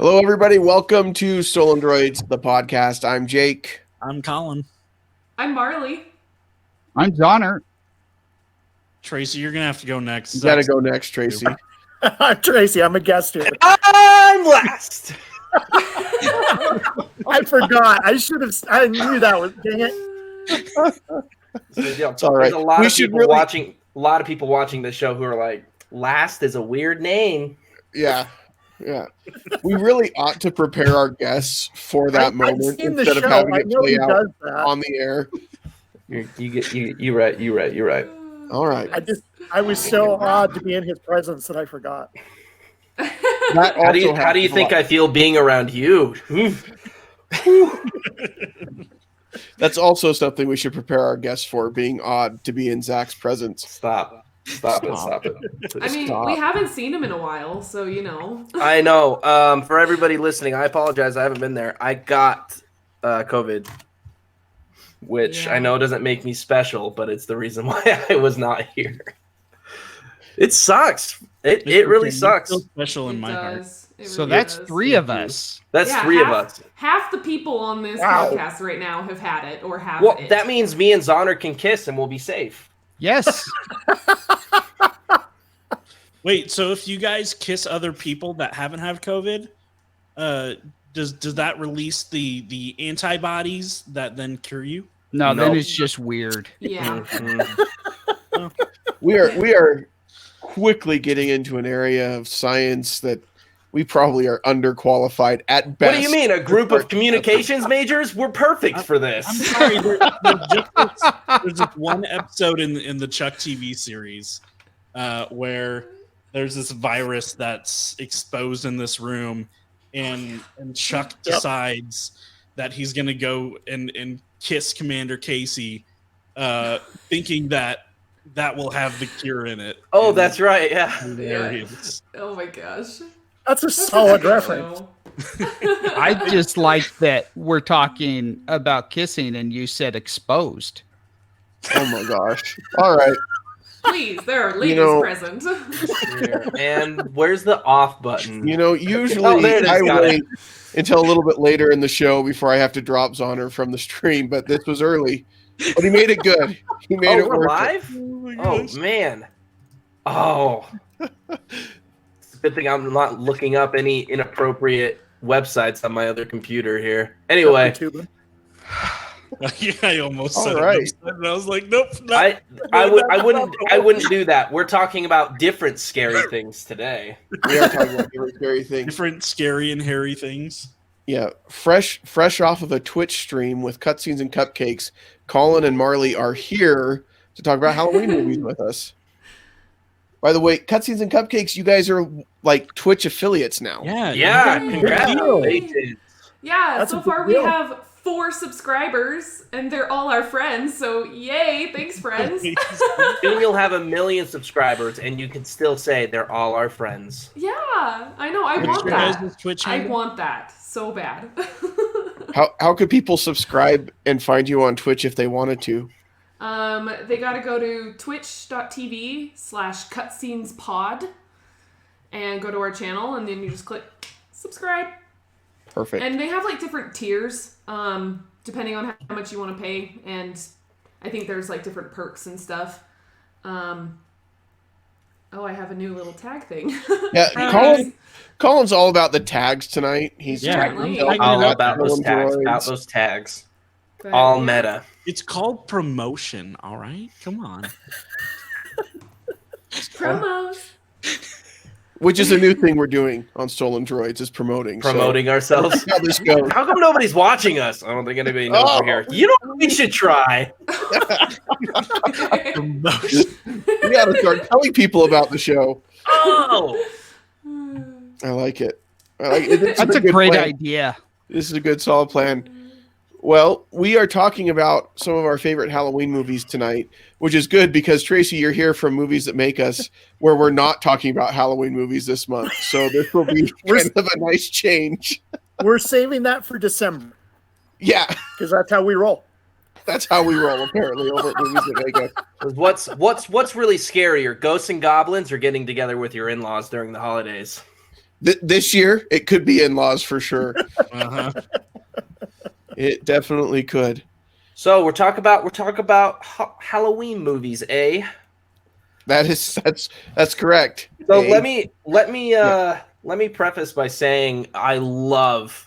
Hello, everybody. Welcome to Stolendroids, the podcast. I'm Jake. I'm Colin. I'm Marlee. I'm Donner. Tracy, you're going to have to go next. You got to go next, Tracy. I'm Tracy. I'm a guest here. I'm last. I forgot. I knew that was. Dang it. It's all right. There's a lot of people watching this show who are like, last is a weird name. Yeah. We really ought to prepare our guests for that moment instead of having it play out on the air. You're right. All right. I was so odd to be in his presence that I forgot. How do you think I feel being around you? That's also something we should prepare our guests for, being odd to be in Zach's presence. Stop it. I mean, we haven't seen him in a while, so you know. I know. For everybody listening, I apologize. I haven't been there. I got COVID, which I know doesn't make me special, but it's the reason why I was not here. It sucks. It really sucks. So special in my heart. So that's three of us. That's three of us. Half the people on this podcast right now have had it or have Well, it. that means me and Zonner can kiss and we'll be safe. Yes. Wait, so if you guys kiss other people that haven't had COVID, does that release the antibodies that then cure you? No, then it's just weird. Yeah. We are quickly getting into an area of science that we probably are underqualified at best. What do you mean? A group of communications majors? We're perfect for this. I'm sorry. There's just one episode in the Chuck TV series where there's this virus that's exposed in this room, and Chuck decides that he's going to go and kiss Commander Casey, thinking that will have the cure in it. Oh, and that's right. Yeah. Oh my gosh. That's a solid reference. I just like that we're talking about kissing and you said exposed. Oh my gosh. All right. Please, there are ladies present. And where's the off button? Usually I wait until a little bit later in the show before I have to drop Zonner from the stream, but this was early. But he made it good. He made it work. Live? Oh, man. Oh. It's a good thing I'm not looking up any inappropriate websites on my other computer here. Anyway. Yeah, I almost said it. And I was like, nope. I wouldn't do that. We're talking about different scary things today. We are talking about different scary things. Different scary and hairy things. Yeah, fresh off of a Twitch stream with cutscenes and cupcakes, Colin and Marlee are here to talk about Halloween movies with us. By the way, cutscenes and cupcakes, you guys are like Twitch affiliates now. Yeah, congratulations. Yeah, so far we have 4 subscribers, and they're all our friends, so yay, thanks friends. Soon you'll have 1 million subscribers, and you can still say they're all our friends. Yeah, I know, I want that. I want that so bad. How could people subscribe and find you on Twitch if they wanted to? They gotta go to twitch.tv/cutscenespod and go to our channel, and then you just click subscribe. Perfect. And they have like different tiers, depending on how much you want to pay, and I think there's like different perks and stuff. I have a new little tag thing. Yeah, Colin's all about the tags tonight. He's all about those tags. But, all meta. It's called promotion, all right? Come on. Promos. Which is a new thing we're doing on Stolendroids, is promoting ourselves. How this goes. How come nobody's watching us? I don't think anybody knows we're here. You know what we should try? We got to start telling people about the show. Oh, I like it. That's a great idea. This is a good, solid plan. Well, we are talking about some of our favorite Halloween movies tonight, which is good because, Tracy, you're here from Movies That Make Us, where we're not talking about Halloween movies this month. So this will be kind of a nice change. We're saving that for December. Yeah. Because that's how we roll. That's how we roll, apparently, over at Movies That Make Us. What's really scarier, ghosts and goblins or getting together with your in-laws during the holidays? This year, it could be In-Laws for sure. Uh-huh. It definitely could. So we're talking about Halloween movies, eh? That's correct. So Hey. let me preface by saying I love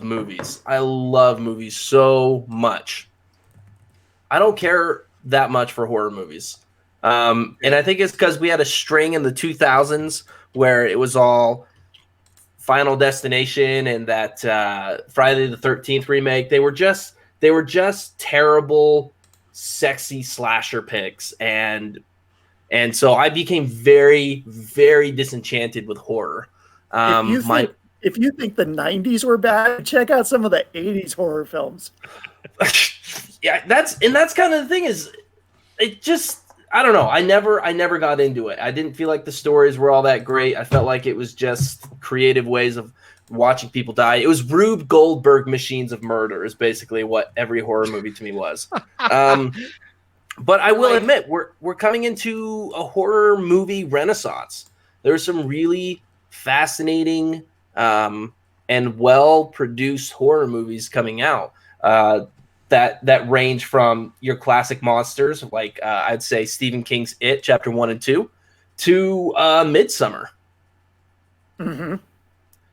movies. I love movies so much. I don't care that much for horror movies. And I think it's because we had a string in the 2000s where it was all Final Destination and that Friday the 13th remake. They were just terrible, sexy slasher picks, and so I became very, very disenchanted with horror. If you think the 90s were bad, check out some of the 80s horror films. Yeah, that's kind of the thing is, it just, I don't know. I never got into it. I didn't feel like the stories were all that great. I felt like it was just creative ways of watching people die. It was Rube Goldberg machines of murder is basically what every horror movie to me was. But I will admit, we're coming into a horror movie renaissance. There's some really fascinating and well-produced horror movies coming out that range from your classic monsters, like I'd say Stephen King's It, Chapter 1 and 2, to Midsommar. Mm-hmm.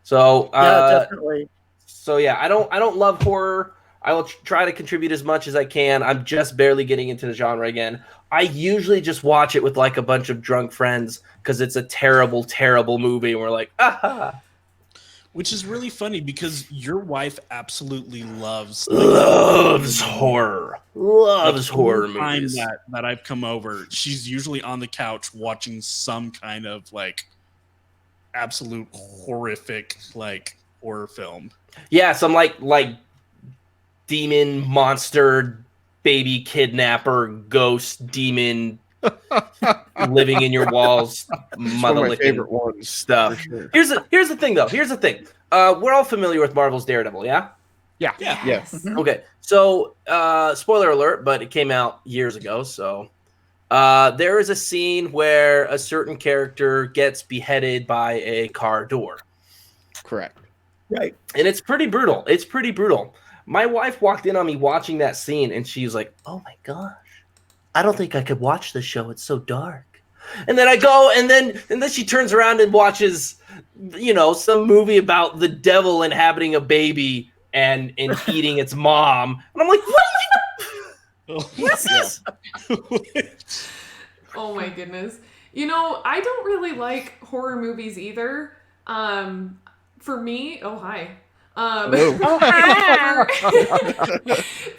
So definitely. So yeah, I don't love horror. I will try to contribute as much as I can. I'm just barely getting into the genre again. I usually just watch it with like a bunch of drunk friends because it's a terrible, terrible movie, and we're like, aha. Which is really funny because your wife absolutely loves horror. Loves horror movies. That I've come over, she's usually on the couch watching some kind of like absolute horrific like horror film. Yeah, some like demon, monster, baby kidnapper, ghost, demon living in your walls, One of my favorite ones stuff. sure. Here's the thing though. We're all familiar with Marvel's Daredevil, yeah? Yeah. Yes. Mhm. Okay. So spoiler alert, but it came out years ago, so there is a scene where a certain character gets beheaded by a car door. Correct. Right. And it's pretty brutal. My wife walked in on me watching that scene, and she was like, "Oh my gosh, I don't think I could watch this show. It's so dark." And then I go, and then she turns around and watches, some movie about the devil inhabiting a baby and eating its mom. And I'm like, what is this? Oh my goodness. I don't really like horror movies either. For me, oh hi.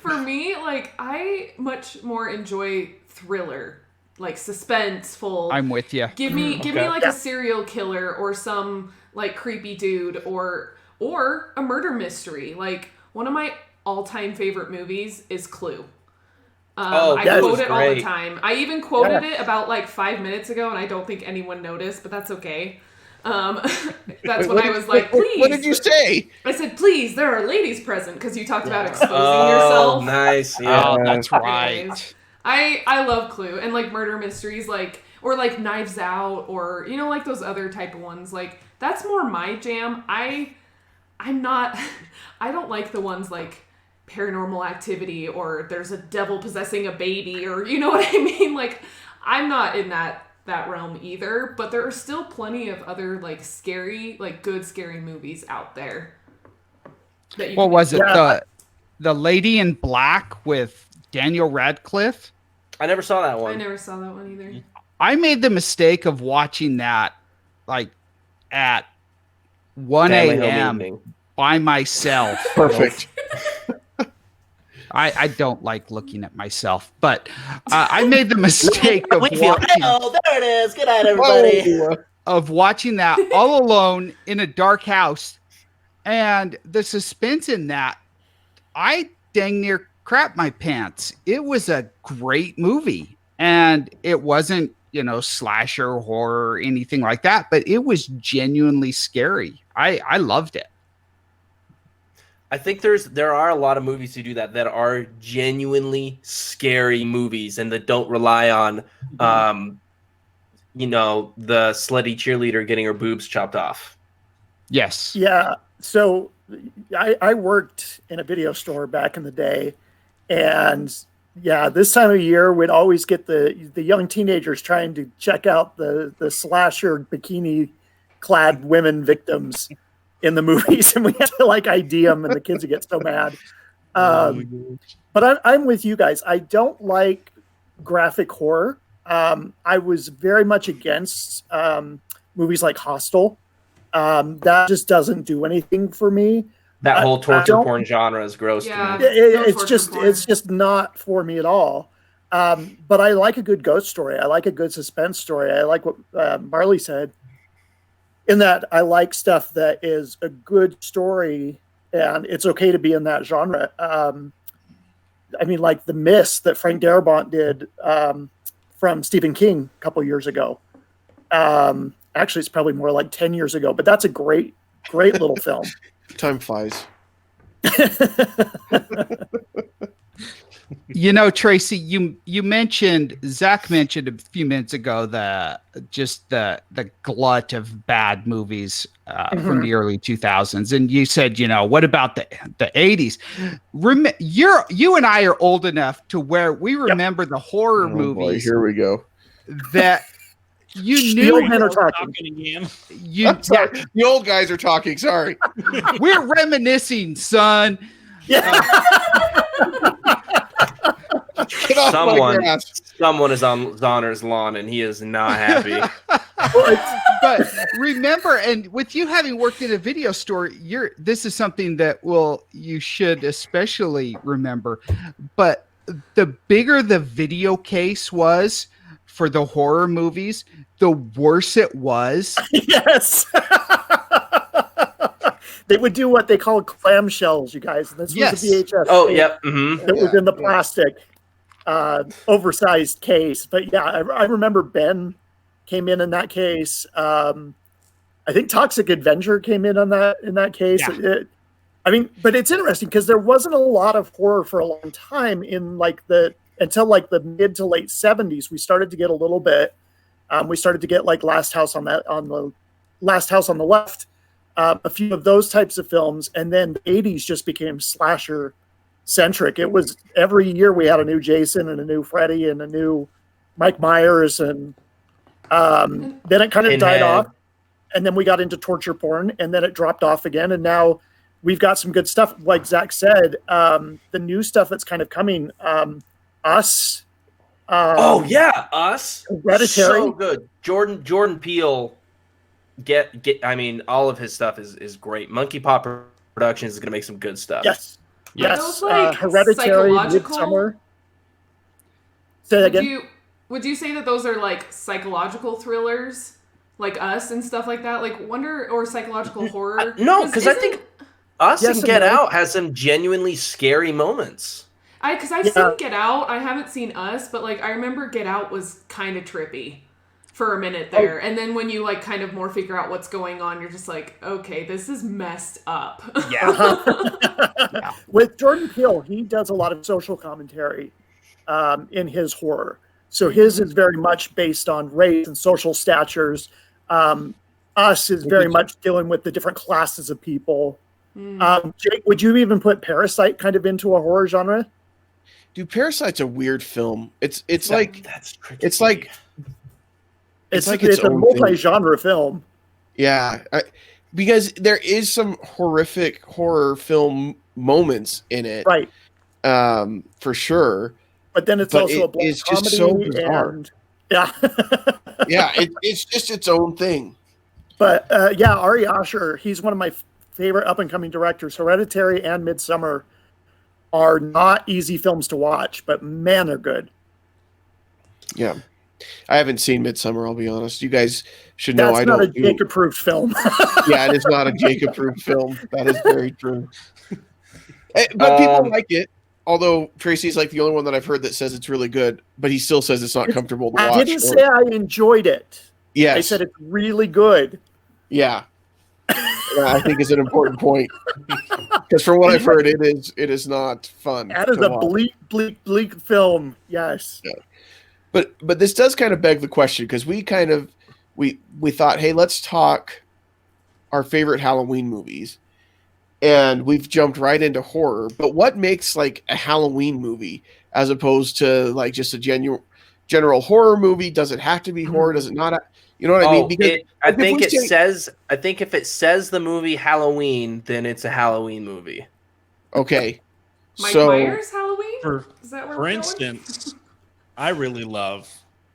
For me, like I much more enjoy thriller, like suspenseful. I'm with you. Give me like Yeah. a serial killer or some like creepy dude or a murder mystery. Like one of my all-time favorite movies is Clue. I that quote was it all the great. time. I even quoted it about like 5 minutes ago, and I don't think anyone noticed, but that's okay. That's when I was like, please. What did you say? I said, please, there are ladies present because you talked about exposing yourself. Nice. Yeah. Oh, that's Anyways, right. I love Clue and like murder mysteries, like or like Knives Out or like those other type of ones. Like that's more my jam. I'm not. I don't like the ones like Paranormal Activity or there's a devil possessing a baby or you know what I mean. Like I'm not in that realm either. But there are still plenty of other like scary, like good scary movies out there. That you What can was it? Yeah. The Lady in Black with Daniel Radcliffe? I never saw that I one. never saw that one either. I made the mistake of watching that like at 1 Family home a.m. evening. by myself. Perfect. I don't like looking at myself, but I made the mistake of watching, Oh, there it is. Good night, everybody. that all alone in a dark house. And the suspense in that, I dang near crap my pants. It was a great movie. And it wasn't, slasher horror or anything like that, but it was genuinely scary. I loved it. I think there are a lot of movies who do that are genuinely scary movies and that don't rely on the slutty cheerleader getting her boobs chopped off. Yes. Yeah. So I worked in a video store back in the day, and yeah, this time of year we'd always get the young teenagers trying to check out the slasher bikini clad women victims in the movies, and we had to like ID them, and the kids would get so mad. But I'm with you guys. I don't like graphic horror. I was very much against movies like Hostel. That just doesn't do anything for me. That whole torture porn genre is gross Yeah. to me. It's just not for me at all. But I like a good ghost story. I like a good suspense story. I like what Marlee said, in that I like stuff that is a good story, and it's okay to be in that genre. I mean, like The Mist that Frank Darabont did from Stephen King a couple years ago. Actually, it's probably more like 10 years ago, but that's a great little film. Time flies. Tracy, Zach mentioned a few minutes ago the glut of bad movies from the early 2000s, and you said, what about the 80s? You and I are old enough to where we remember the horror movies. Boy, here we go. That you knew. The old men are talking. The old guys are talking. Sorry. We're reminiscing, son. Yeah. Get off my grass. Someone is on Zonner's lawn, and he is not happy. But remember, and with you having worked in a video store, this is something that you should especially remember. But the bigger the video case was for the horror movies, the worse it was. Yes. They would do what they call clamshells, you guys. This was a VHS. Oh, yep. Mm-hmm. It was in the plastic, oversized case. But yeah, I remember Ben came in that case. I think Toxic Avenger came in that case. Yeah. But it's interesting because there wasn't a lot of horror for a long time until the mid to late 70s. We started to get a little bit. We started to get like Last House on the Left. A few of those types of films, and then the 80s just became slasher centric. It was every year we had a new Jason and a new Freddy and a new Mike Myers, and then it kind of died off, and then we got into torture porn, and then it dropped off again, and now we've got some good stuff. Like Zach said, the new stuff that's kind of coming, Us. Us. Hereditary. So good. Jordan Peele. I mean, all of his stuff is great. Monkey Paw Productions is going to make some good stuff. Yes. Those, like, Hereditary, psychological? Midsommar. Say that again. Would you say that those are like psychological thrillers, like Us and stuff like that, like wonder or psychological horror? No, because I think Us and Get Out has some genuinely scary moments. Because I've seen Get Out, I haven't seen Us, but like I remember Get Out was kind of trippy for a minute there, and then when you like kind of more figure out what's going on, you're just like, okay, this is messed up. Yeah. With Jordan Peele, he does a lot of social commentary in his horror. So his is very much based on race and social statures. Us is very much dealing with the different classes of people. Jake, would you even put Parasite kind of into a horror genre? Dude, Parasite's a weird film. It's It's a multi-genre film. Yeah, because there is some horrific horror film moments in it, right? For sure. But then it's also a black comedy. Just so bizarre. And, yeah, yeah, it's just its own thing. But Ari Aster, he's one of my favorite up-and-coming directors. Hereditary and Midsommar are not easy films to watch, but man, they're good. Yeah. I haven't seen Midsommar, I'll be honest. You guys should know That's not a Jake-approved film. Yeah, it is not a Jake-approved film. That is very true. But people like it, although Tracy's like the only one that I've heard that says it's really good, but he still says it's not comfortable to watch. I didn't say I enjoyed it. Yes. I said it's really good. Yeah. I think it's an important point. Because from what I've heard, it is not fun. That is a bleak film. Yes. Yeah. But this does kind of beg the question, because we thought, hey, let's talk our favorite Halloween movies, and we've jumped right into horror. But what makes like a Halloween movie as opposed to like just a general horror movie? Does it have to be horror? Does it not? You know what I mean? Because I think if it says the movie Halloween, then it's a Halloween movie. Okay. Mike Myers Halloween? Is that where For we're going? instance, I really love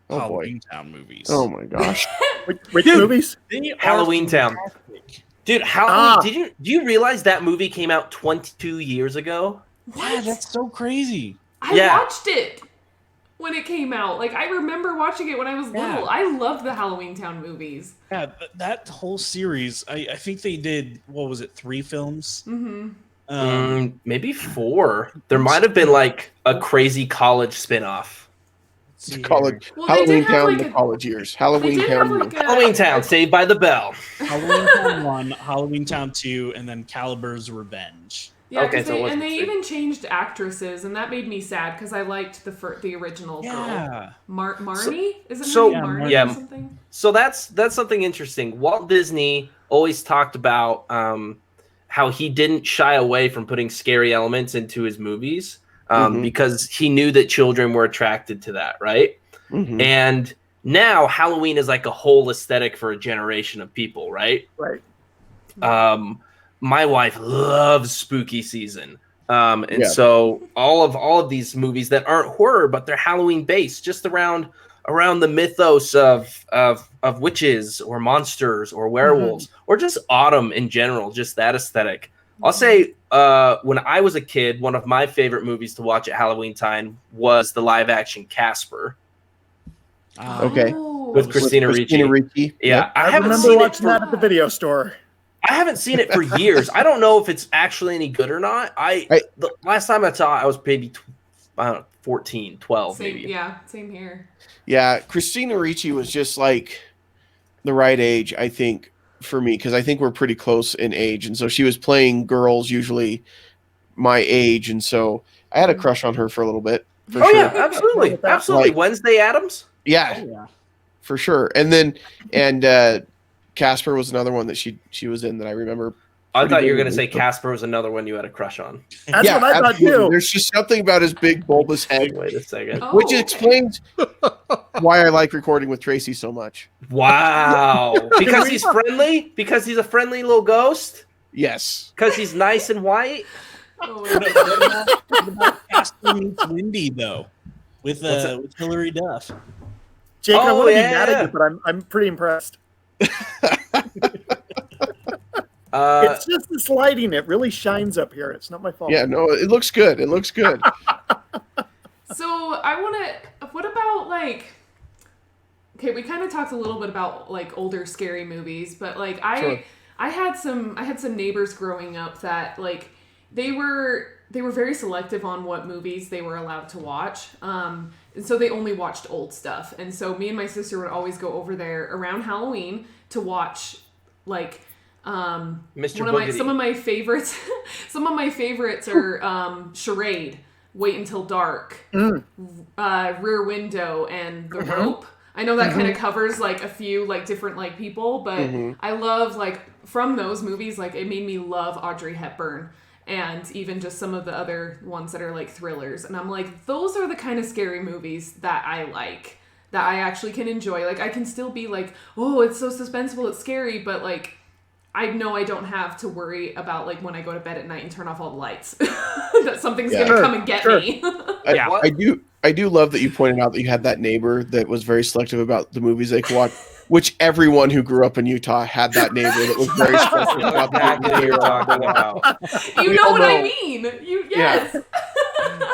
Oh, boy. Halloween Town movies. Oh my gosh. Which movies? They are Halloween Town. fantastic. Dude, Halloween, do you realize that movie came out 22 years ago? Yeah, that's so crazy. I watched it when it came out. Like, I remember watching it when I was little. I loved the Halloween Town movies. Yeah, that whole series, I think they did, what was it, 3 films? Mm-hmm. Maybe 4. There might have been like a crazy college spinoff. College. Well, Halloween they did have, Town, like, the college years. Halloween They did have Town. like a, Halloween Town, Saved by the Bell. Halloween Town 1, Halloween Town 2, and then Calibur's Revenge. Yeah, Okay, 'cause so it they, wasn't and they three. even changed actresses, and that made me sad because I liked the original girl. Yeah. Marnie? Is it so- her name Marnie yeah. or something? So that's something interesting. Walt Disney always talked about how he didn't shy away from putting scary elements into his movies because he knew that children were attracted to that, right? Mhm. And now Halloween is like a whole aesthetic for a generation of people, right? Right. My wife loves spooky season. So all of these movies that aren't horror, but they're Halloween based, just around the mythos of witches or monsters or werewolves or just autumn in general, just that aesthetic. I'll say when I was a kid, one of my favorite movies to watch at Halloween time was the live action Casper. Okay. Oh. With Christina Ricci. Yeah, I haven't remember seen it watching that at the video store. I haven't seen it for years. I don't know if it's actually any good or not. The last time I saw it, I was maybe 14, 12 Same, maybe. yeah, same here. Yeah, Christina Ricci was just like the right age, I think, for me, because I think we're pretty close in age, and so she was playing girls usually my age, and so I had a crush on her for a little bit. For sure. Yeah, absolutely. Absolutely. Like- Wednesday Addams? Yeah, for sure. And then Casper was another one that she was in that I remember. I thought you were going to vividly. say Casper was another one you had a crush on. That's what I thought absolutely. too. There's just something about his big bulbous head, Wait a second. Oh. which explains why I like recording with Tracy so much. Wow. Because he's friendly? Because he's a friendly little ghost? Yes. Because he's nice and white? Oh, What about Casper meets Wendy, though? With Hilary Duff. Jake, I Oh, want to yeah, be mad yeah. at you, but I'm pretty impressed. Uh, It's just this lighting; it really shines up here. It's not my fault. Yeah, no, it looks good. It looks good. So I want to. What about like? Okay, we kind of talked a little bit about like older scary movies, but like Sure. I had some neighbors growing up that like they were very selective on what movies they were allowed to watch. And so they only watched old stuff. And so me and my sister would always go over there around Halloween to watch Mr. like some Boogedy. of my favorites are Charade, Wait Until Dark, Rear Window, and The Rope. I know that kind of covers like a few like different like people, but I love like from those movies, like it made me love Audrey Hepburn and even just some of the other ones that are like thrillers. And I'm like, those are the kind of scary movies that I like, that I actually can enjoy. Like I can still be like, oh, it's so suspenseful, it's scary, but like I know I don't have to worry about like when I go to bed at night and turn off all the lights that something's Yeah. gonna come and get me. Yeah. I do love that you pointed out that you had that neighbor that was very selective about the movies they could watch, which everyone who grew up in Utah had that neighbor that was very selective about the Exactly what you're talking about. You We know all what I know. mean? Yes.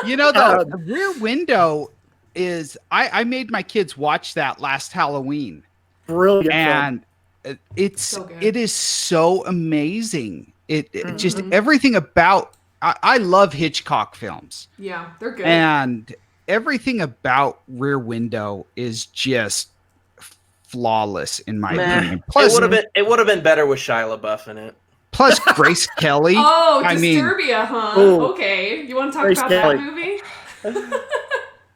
You know, the Rear Window is I made my kids watch that last Halloween, Brilliant. film. and it's So good. it is so amazing. It just everything about I love Hitchcock films, Yeah, they're good. and everything about Rear Window is just flawless in my opinion. Plus, It would have been better with Shia LaBeouf in it. plus Grace Kelly. Oh, I mean- Disturbia, huh? Ooh. Okay. You want to talk Grace about Kelly. that movie?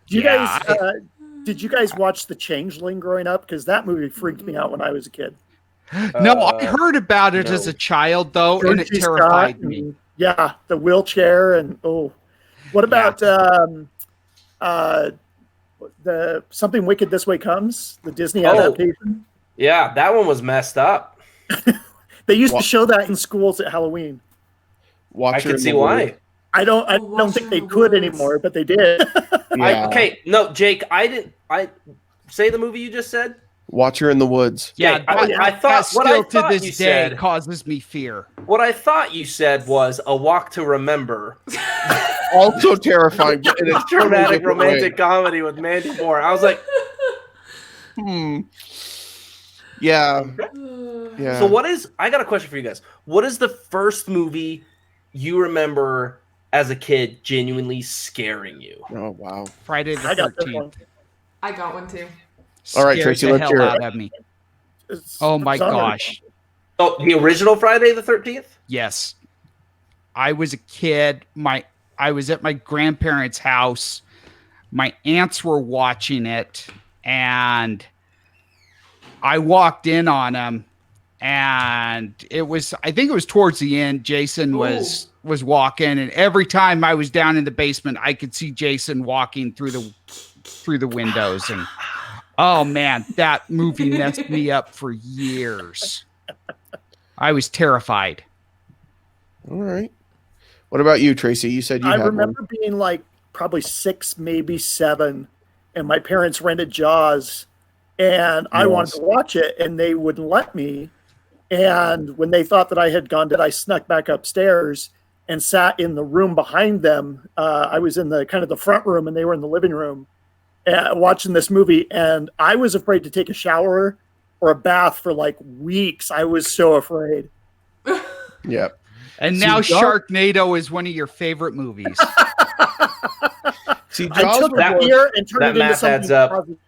Do you Yeah, guys Did you guys watch The Changeling growing up? Because that movie freaked me out when I was a kid. No, I heard about it no. as a child, though, and it Georgie terrified Scott me. and- yeah, the wheelchair and what about the Something Wicked This Way Comes, the Disney adaptation? Yeah, that one was messed up. They used to show that in schools at Halloween. I can see why. I don't think they could anymore, but they did. Yeah. Jake, I say the movie you just said. Watcher in the Woods. Yeah, Okay, I thought that what I still to thought this you day said. causes me fear. What I thought you said was A Walk to Remember, Also terrifying. But in a totally dramatic different romantic way. comedy with Mandy Moore. I was like, Yeah. Yeah. so what is? I got a question for you guys. What is the first movie you remember as a kid genuinely scaring you? Oh wow. Friday the I got this 13th. one. I got one too. All right, Scared Tracy, the let's hell hear it. out of me. Oh my gosh. Oh, the original Friday the 13th? Yes. I was a kid. I was at my grandparents' house. My aunts were watching it, and I walked in on them, and I think it was towards the end. Jason was walking, and every time I was down in the basement, I could see Jason walking through the windows, and oh man, that movie messed me up for years. I was terrified. All right. What about you, Tracy? You said you I had remember being like probably 6, maybe 7, and my parents rented Jaws, and I wanted to watch it, and they wouldn't let me. And when they thought that I had gone, I snuck back upstairs and sat in the room behind them. I was in the kind of the front room, and they were in the living room watching this movie. And I was afraid to take a shower or a bath for like weeks. I was so afraid. one. Yep. And now Sharknado is one of your favorite movies. See, I Jaws took was, that fear and turned that it into math something adds up. positive.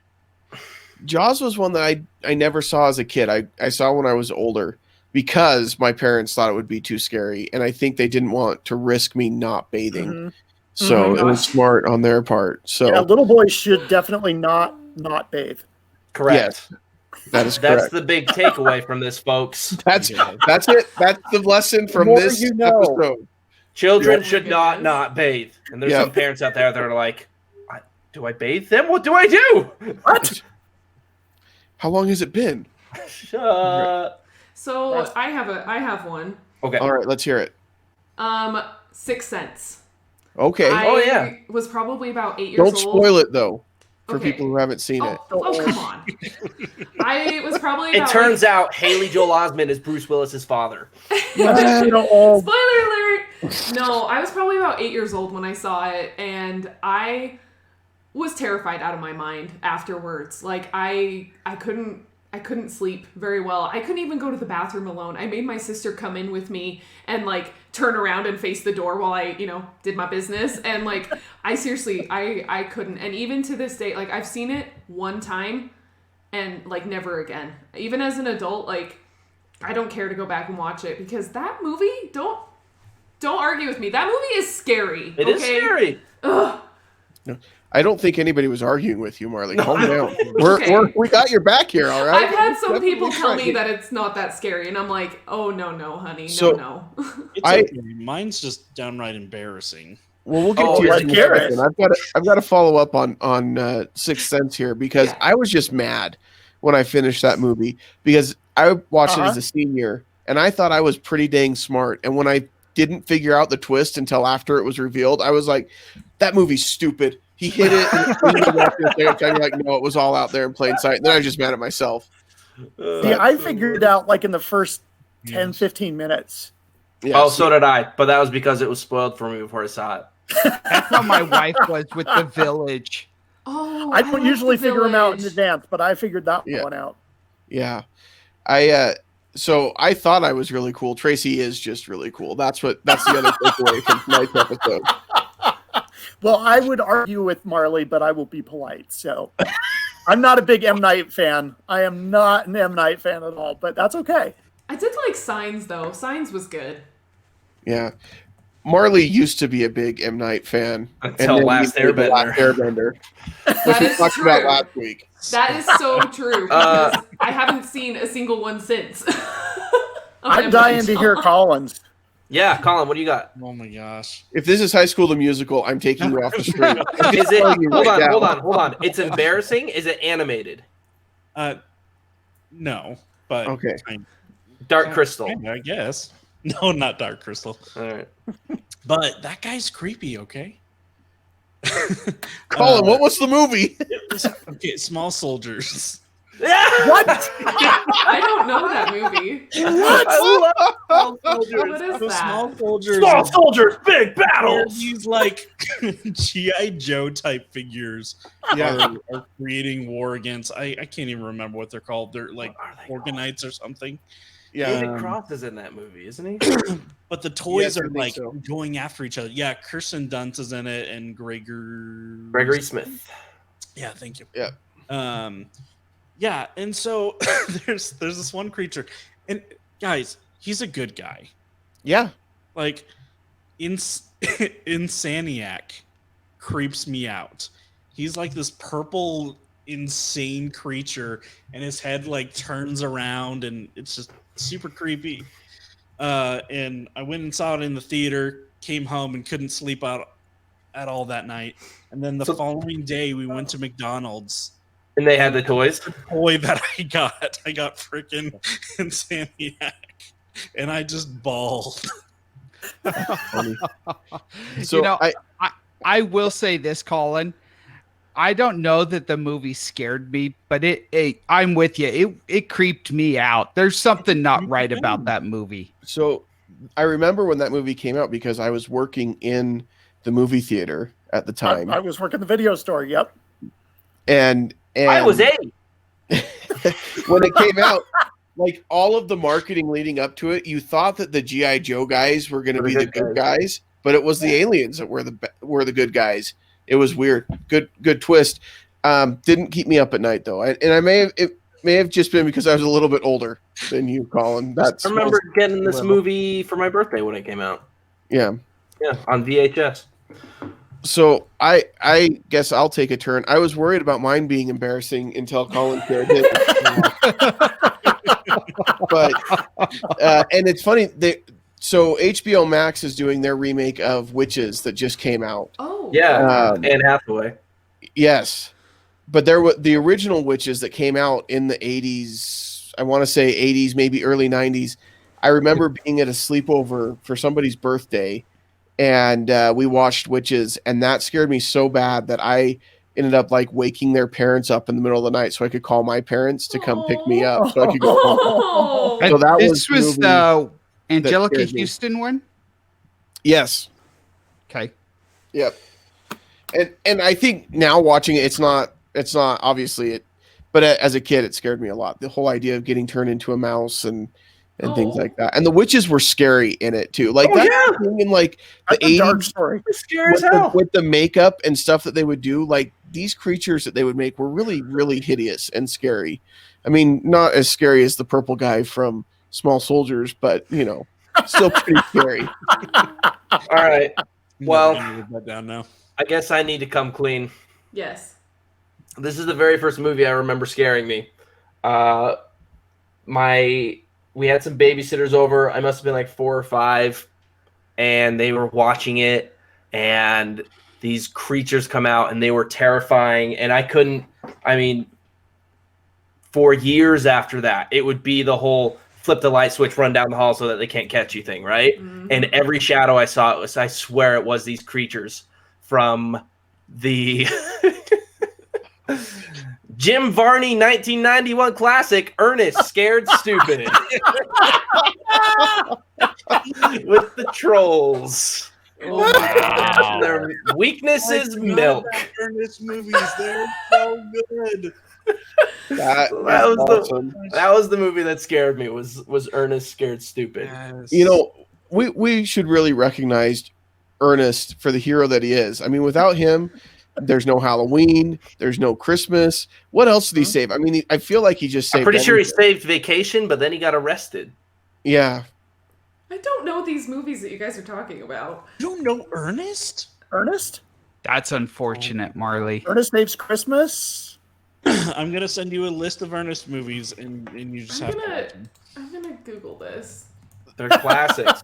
Jaws was one that I never saw as a kid. I saw when I was older because my parents thought it would be too scary, and I think they didn't want to risk me not bathing. Mhm. So Mhm. it was smart on their part. So Yeah, little boys should definitely not bathe. Correct. that is That's correct. the big takeaway from this, folks. That's it. That's the lesson from more this you know. episode. Children Yeah. should not bathe. And there's Yeah. some parents out there that are like, do I bathe them? What do I do? What? How long has it been? So I have one. Okay. All right, let's hear it. Sixth Sense. Okay. I was probably about 8 years Don't old. spoil it though for Okay. people who haven't seen it. Oh, come on. I was probably It about turns out Haley Joel Osment is Bruce Willis's father. Oh, Spoiler alert! No, I was probably about 8 years old when I saw it, and I was terrified out of my mind afterwards. Like I couldn't sleep very well. I couldn't even go to the bathroom alone. I made my sister come in with me and like turn around and face the door while I, did my business. And like I seriously, I couldn't. And even to this day, like I've seen it one time and like never again. Even as an adult, like I don't care to go back and watch it because that movie, don't argue with me. That movie is scary. It is scary. Ugh. I don't think anybody was arguing with you, Marlee. Calm down. Okay. We got your back here, all right? I've had some Definitely people tell fine. me that it's not that scary, and I'm like, oh no, honey, So- no. It's I- okay. Mine's just downright embarrassing. Well, we'll get Oh, to yours like in a Garrett. second. I've got to follow up on Sixth Sense here because Yeah. I was just mad when I finished that movie because I watched it Uh-huh. as a senior and I thought I was pretty dang smart. And when I didn't figure out the twist until after it was revealed, I was like, that movie's stupid. He hit it. And you're like, no, it was all out there in plain sight. And then I was just mad at myself. See, I figured it out like in the first 10, 15 minutes. Yeah, Oh, so did I. But that was because it was spoiled for me before I saw it. That's how my wife was with The Village. Oh, I don't love usually The figure them out in Village. advance, but I figured that Yeah. one out. Yeah. So I thought I was really cool. Tracy is just really cool. That's the other takeaway from tonight's episode. Well, I would argue with Marlee, but I will be polite. So I'm not a big M. Night fan. I am not an M. Night fan at all, but that's okay. I did like Signs though. Signs was good. Yeah. Marlee used to be a big M. Night fan. Until then Last he made The Last Airbender. Airbender, which we is talked true. about last week. That is so true because I haven't seen a single one since. I'm dying to hear Collins. Yeah, Colin, what do you got? Oh my gosh. If this is High School the Musical, I'm taking you off the street. Is it? telling you Hold right on, now. hold on. It's embarrassing. Is it animated? No, but Okay. Dark Crystal. I guess. No, not Dark Crystal. All right. But that guy's creepy, okay? Colin, what was the movie? Okay, Small Soldiers. What? I don't know that movie. I love Small What Soldiers. is The that? Small Soldiers. Small Soldiers, big are battles. these like G.I. Joe type figures are creating war against. I can't even remember what they're called. They're like What are they called? Organites or something. Yeah. David Cross is in that movie, isn't he? But the toys Yes, I are think like so. going after each other. Yeah, Kirsten Dunst is in it and Gregory Smith. Yeah, thank you. Yeah. Yeah, and so there's this one creature, and guys, he's a good guy. Yeah. Like, Insaniac creeps me out. He's like this purple, insane creature, and his head like turns around, and it's just super creepy. And I went and saw it in the theater, came home, and couldn't sleep out at all that night. And then the following day, we went to McDonald's. And they had the toys. Boy, that I got freaking Insaniac, and I just bawled. So You know, I will say this, Colin. I don't know that the movie scared me, but I'm with you. It creeped me out. There's something not right about that movie. So I remember when that movie came out because I was working in the movie theater at the time. I was working the video store. Yep. And I was 8. when it came out, like all of the marketing leading up to it, you thought that the G.I. Joe guys were going to be the good guys, but it was the aliens that were the good guys. It was weird. Good twist. Didn't keep me up at night though. It may have just been because I was a little bit older than you, Colin. I remember getting this movie for my birthday when it came out. Yeah. Yeah, on VHS. So I guess I'll take a turn. I was worried about mine being embarrassing until Colin shared his. But and it's funny so HBO Max is doing their remake of Witches that just came out. Oh. Yeah, Anne Hathaway. Yes, but there were the original Witches that came out in the 80s. I want to say 80s, maybe early 90s. I remember being at a sleepover for somebody's birthday. And we watched Witches, and that scared me so bad that I ended up like waking their parents up in the middle of the night so I could call my parents to come pick me up so I could go home. Oh. So that This was the Angelica scared me. Houston one. Yes. Okay. Yep. And I think now watching it, it's not obviously it, but as a kid, it scared me a lot. The whole idea of getting turned into a mouse and things like that. And the witches were scary in it too. Like that thing in like the That's a dark 80s story. It's scary as hell. with the makeup and stuff that they would do, like these creatures that they would make were really, really hideous and scary. I mean, not as scary as the purple guy from Small Soldiers, but you know, still pretty scary. All right. Well, I'm gonna leave that down now. I guess I need to come clean. Yes. This is the very first movie I remember scaring me. We had some babysitters over. I must have been like 4 or 5, and they were watching it, and these creatures come out, and they were terrifying, and for years after that, it would be the whole flip the light switch, run down the hall so that they can't catch you thing, right? Mhm. And every shadow I saw, I swear it was these creatures from the Jim Varney 1991 classic, Ernest Scared Stupid. With the trolls. Oh wow. Their weakness is milk. Ernest movies, they're so good. That was the movie that scared me. Was Ernest Scared Stupid? Yes. You know, we should really recognize Ernest for the hero that he is. I mean, without him, there's no Halloween, there's no Christmas. What else did he save? I mean, I feel like he just saved. I'm pretty sure he everything. saved Vacation, but then he got arrested. Yeah. I don't know these movies that you guys are talking about. You don't know Ernest? Ernest? That's unfortunate, Marlee. Ernest Saves Christmas? I'm gonna send you a list of Ernest movies, and you just have to watch them. I'm gonna Google this. They're classics.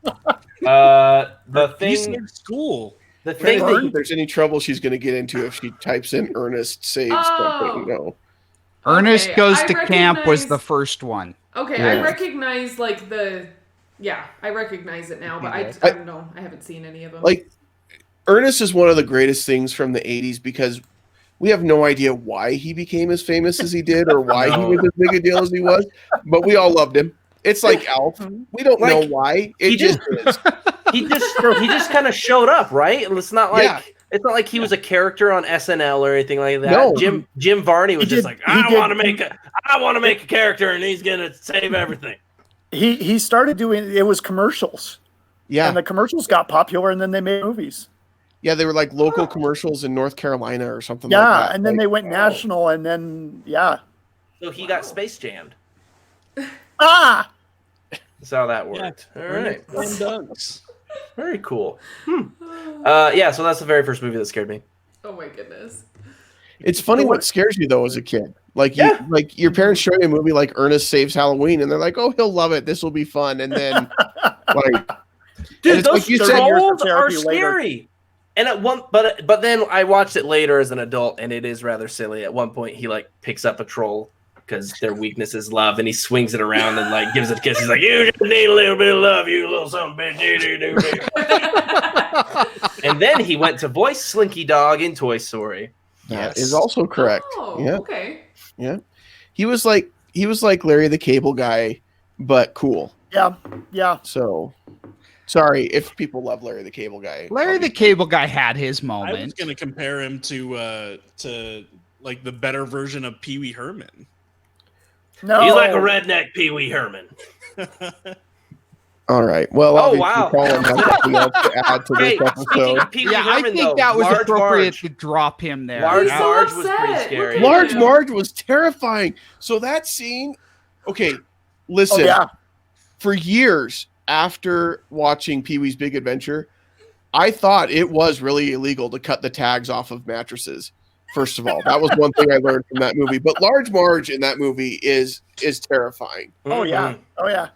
The You thing, saved school. the Trying thing to that think you if there's any trouble she's going to get into if she types in Ernest saves something. No. Ernest Okay, Goes I to Camp was recognize- the first one. Okay, Yeah. I recognize like I recognize it now, but I don't know. I haven't seen any of them. Like, Ernest is one of the greatest things from the 80s because we have no idea why he became as famous as he did or why he was as big a deal as he was, but we all loved him. It's like Alf. We don't know why. It just is. he just kind of showed up, right? It's not like Yeah. it's not like he was a character on SNL or anything like that. No. Jim Varney was He just did- like, he I did- want to make a character, and he's gonna save everything. He started doing it was commercials. Yeah. And the commercials got popular and then they made movies. Yeah, they were like local commercials in North Carolina or something Yeah, like that. and then Like, they went national and then So he got space jammed. Ah! That's how that worked. All right, Slam dunks. very cool. Yeah, so that's the very first movie that scared me. oh my goodness. It's funny what scares you though as a kid. Like Yeah. like your parents show you a movie like Ernest Saves Halloween, and they're like, "Oh, he'll love it. This will be fun." And then, like, Dude, it's those like you said, trolls are therapy later. scary. And at one, but then I watched it later as an adult, and it is rather silly. At one point, he like picks up a troll because their weakness is love, and he swings it around and like gives it a kiss. He's like, "You just need a little bit of love, you little son of a bitch." And then he went to voice Slinky Dog in Toy Story. that is also correct. Oh, Yeah, okay. yeah. He was like Larry the Cable Guy, but cool. Yeah. So, sorry if people love Larry the Cable Guy. Larry the Cable Guy had his I was moment. gonna compare him to like the better version of Pee Wee Herman. No. He's like a redneck Pee Wee Herman. All right. Well, Oh, obviously, wow. Colin has something else to add to Hey, this speaking episode. of Pee Wee Yeah, I Herman, think though, that was Large appropriate Marge. to drop him there. Large He's so Marge was upset. pretty Look scary. at Large him. Marge was terrifying. So that scene, okay, listen. Oh yeah. For years after watching Pee-wee's Big Adventure, I thought it was really illegal to cut the tags off of mattresses. First of all, that was one thing I learned from that movie. But Large Marge in that movie is terrifying. Oh yeah. Oh yeah.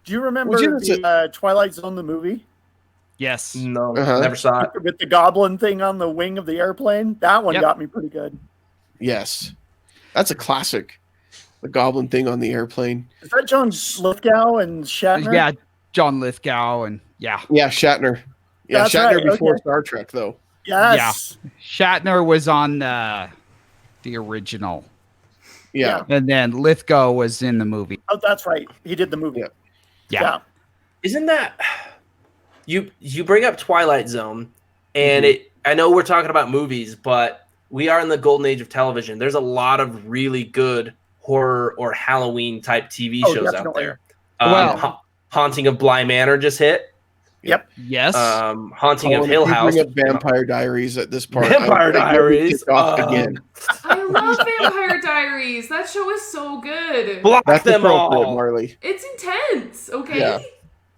Do you remember Would you say- the Twilight Zone the movie Yes. No, Uh-huh. never saw it. with the goblin thing on the wing of the airplane? That one Yep. got me pretty good. Yes, that's a classic. The goblin thing on the airplane. Is that John Lithgow and Shatner? Yeah, John Lithgow and yeah. Yeah, Shatner. Yeah, That's Shatner right, before okay. Star Trek, though. Yes. Shatner was on the original. Yeah. And then Lithgow was in the movie. Oh, that's right. He did the movie. Yeah. Yeah. Isn't that you bring up Twilight Zone, and I know we're talking about movies, but we are in the golden age of television. There's a lot of really good horror or Halloween type TV Oh, shows out definitely. there. Well- Haunting of Bly Manor just hit. Yes. Haunting Colin, of Hill if you House. bring up Vampire Diaries at this part. Vampire Diaries. Kicked off again. I love Vampire Diaries. That show is so good. Block That's them appropriate, all. Marlee. It's intense. Okay. Yeah.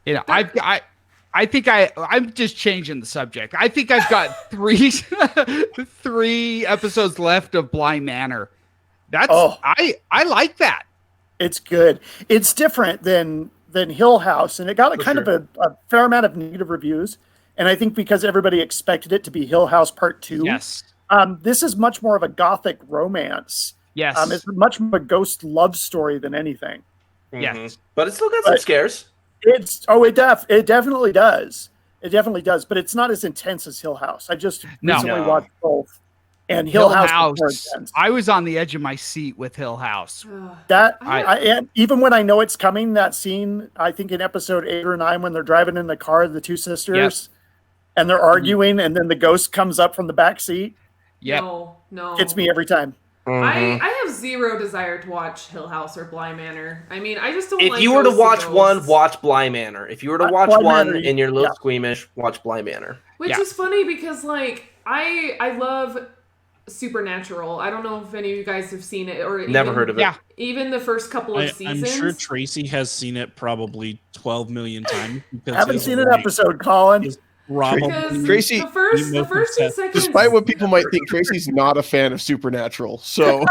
You know, I think I'm just changing the subject. I think I've got three episodes left of Bly Manor. That's I like that. It's good. It's different than Hill House, and it got a kind of a fair amount of negative reviews. And I think because everybody expected it to be Hill House Part 2. Yes. This is much more of a gothic romance. Yes. It's much more of a ghost love story than anything. Yes. But it's still got some But- scares. It definitely does. It definitely does, but it's not as intense as Hill House. I just recently No. watched both. And Hill House was more intense. I was on the edge of my seat with Hill House. That I- and even when I know it's coming, that scene, I think in episode 8 or 9, when they're driving in the car, the two sisters, and they're arguing, and then the ghost comes up from the back seat. Yep. No. Gets me every time. Mhm. I have zero desire to watch Hill House or Bly Manor. I mean, I just don't If like you were to ghosts watch and one, ghosts. watch Bly Manor. If you were to watch Bly one Manor, and you're a little yeah. squeamish, watch Bly Manor. Which Yeah. is funny because like I love Supernatural. I don't know if any of you guys have seen it or Never heard of it. Yeah. Even the first couple of I'm seasons. sure Tracy has seen it probably 12 million times. Because Haven't his seen an wife episode, Colin. is probably Because Tracy- the first most and obsessed. second. Despite what people might think, Tracy's not a fan of Supernatural. So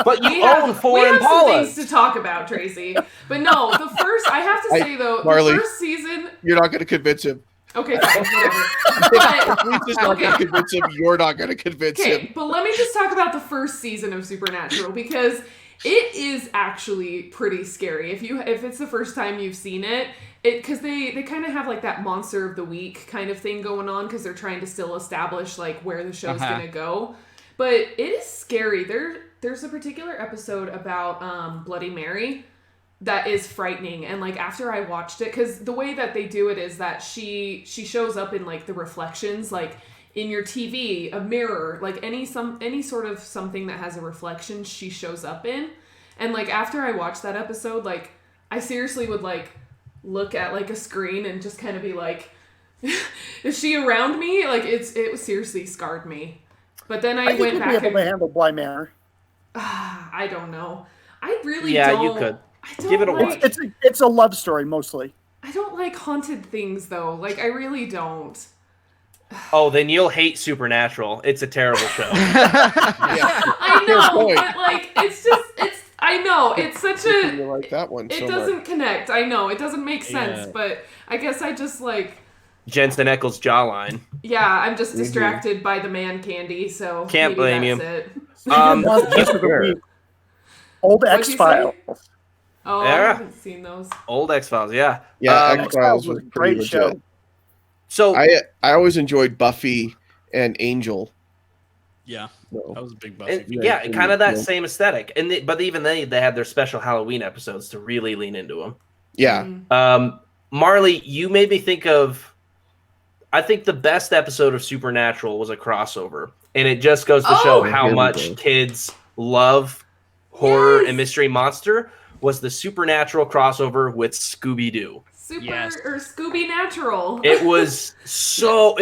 But we you own have, 4 we have some Impalas. things to talk about, Tracy. But no, the first. I have to say though, Marlee. the first season. you're not going to convince him. Okay, fine, whatever. He's just not going Okay. to convince him. You're not going to convince Okay, him. but let me just talk about the first season of Supernatural because it is actually pretty scary. If it's the first time you've seen it, because they kind of have like that monster of the week kind of thing going on because they're trying to still establish like where the show's gonna go. But it is scary. There's a particular episode about Bloody Mary that is frightening, and like after I watched it, because the way that they do it is that she shows up in like the reflections, like in your TV, a mirror, like any sort of something that has a reflection, she shows up in. And like after I watched that episode, like I seriously would like look at like a screen and just kind of be like, is she around me? Like it seriously scarred me. But then I I think went you'd back be able and to handle Bly Manor. I don't know. I really Yeah, don't. you could. I don't Give it a like, watch. It's a love story mostly. I don't like haunted things though. Like I really don't. Oh, then you'll hate Supernatural. It's a terrible show. I Fair know, point. but like I know it's such a. You like that one It so doesn't much. connect. I know it doesn't make sense, Yeah. but I guess I just like. Jensen Ackles' jawline. Yeah, I'm just distracted by the man candy, so Can't maybe blame that's you. it. Monsters of the fair. Week. Old What'd X you say? Files. Oh, Yeah. I haven't seen those. Old X-Files, yeah. Yeah, Um, X-Files was was a pretty great legit. show. So I always enjoyed Buffy and Angel. Yeah, So, that was a big Buffy. yeah, kind of that yeah. same aesthetic. But even they had their special Halloween episodes to really lean into them. yeah. Mm. Marlee, you made me think of. I think the best episode of Supernatural was a crossover, and it just goes to show Oh! how Here we much go. kids love horror Yes! and mystery monster. Was the Supernatural crossover with Scooby Doo? Super Yes. or Scooby Natural. It was so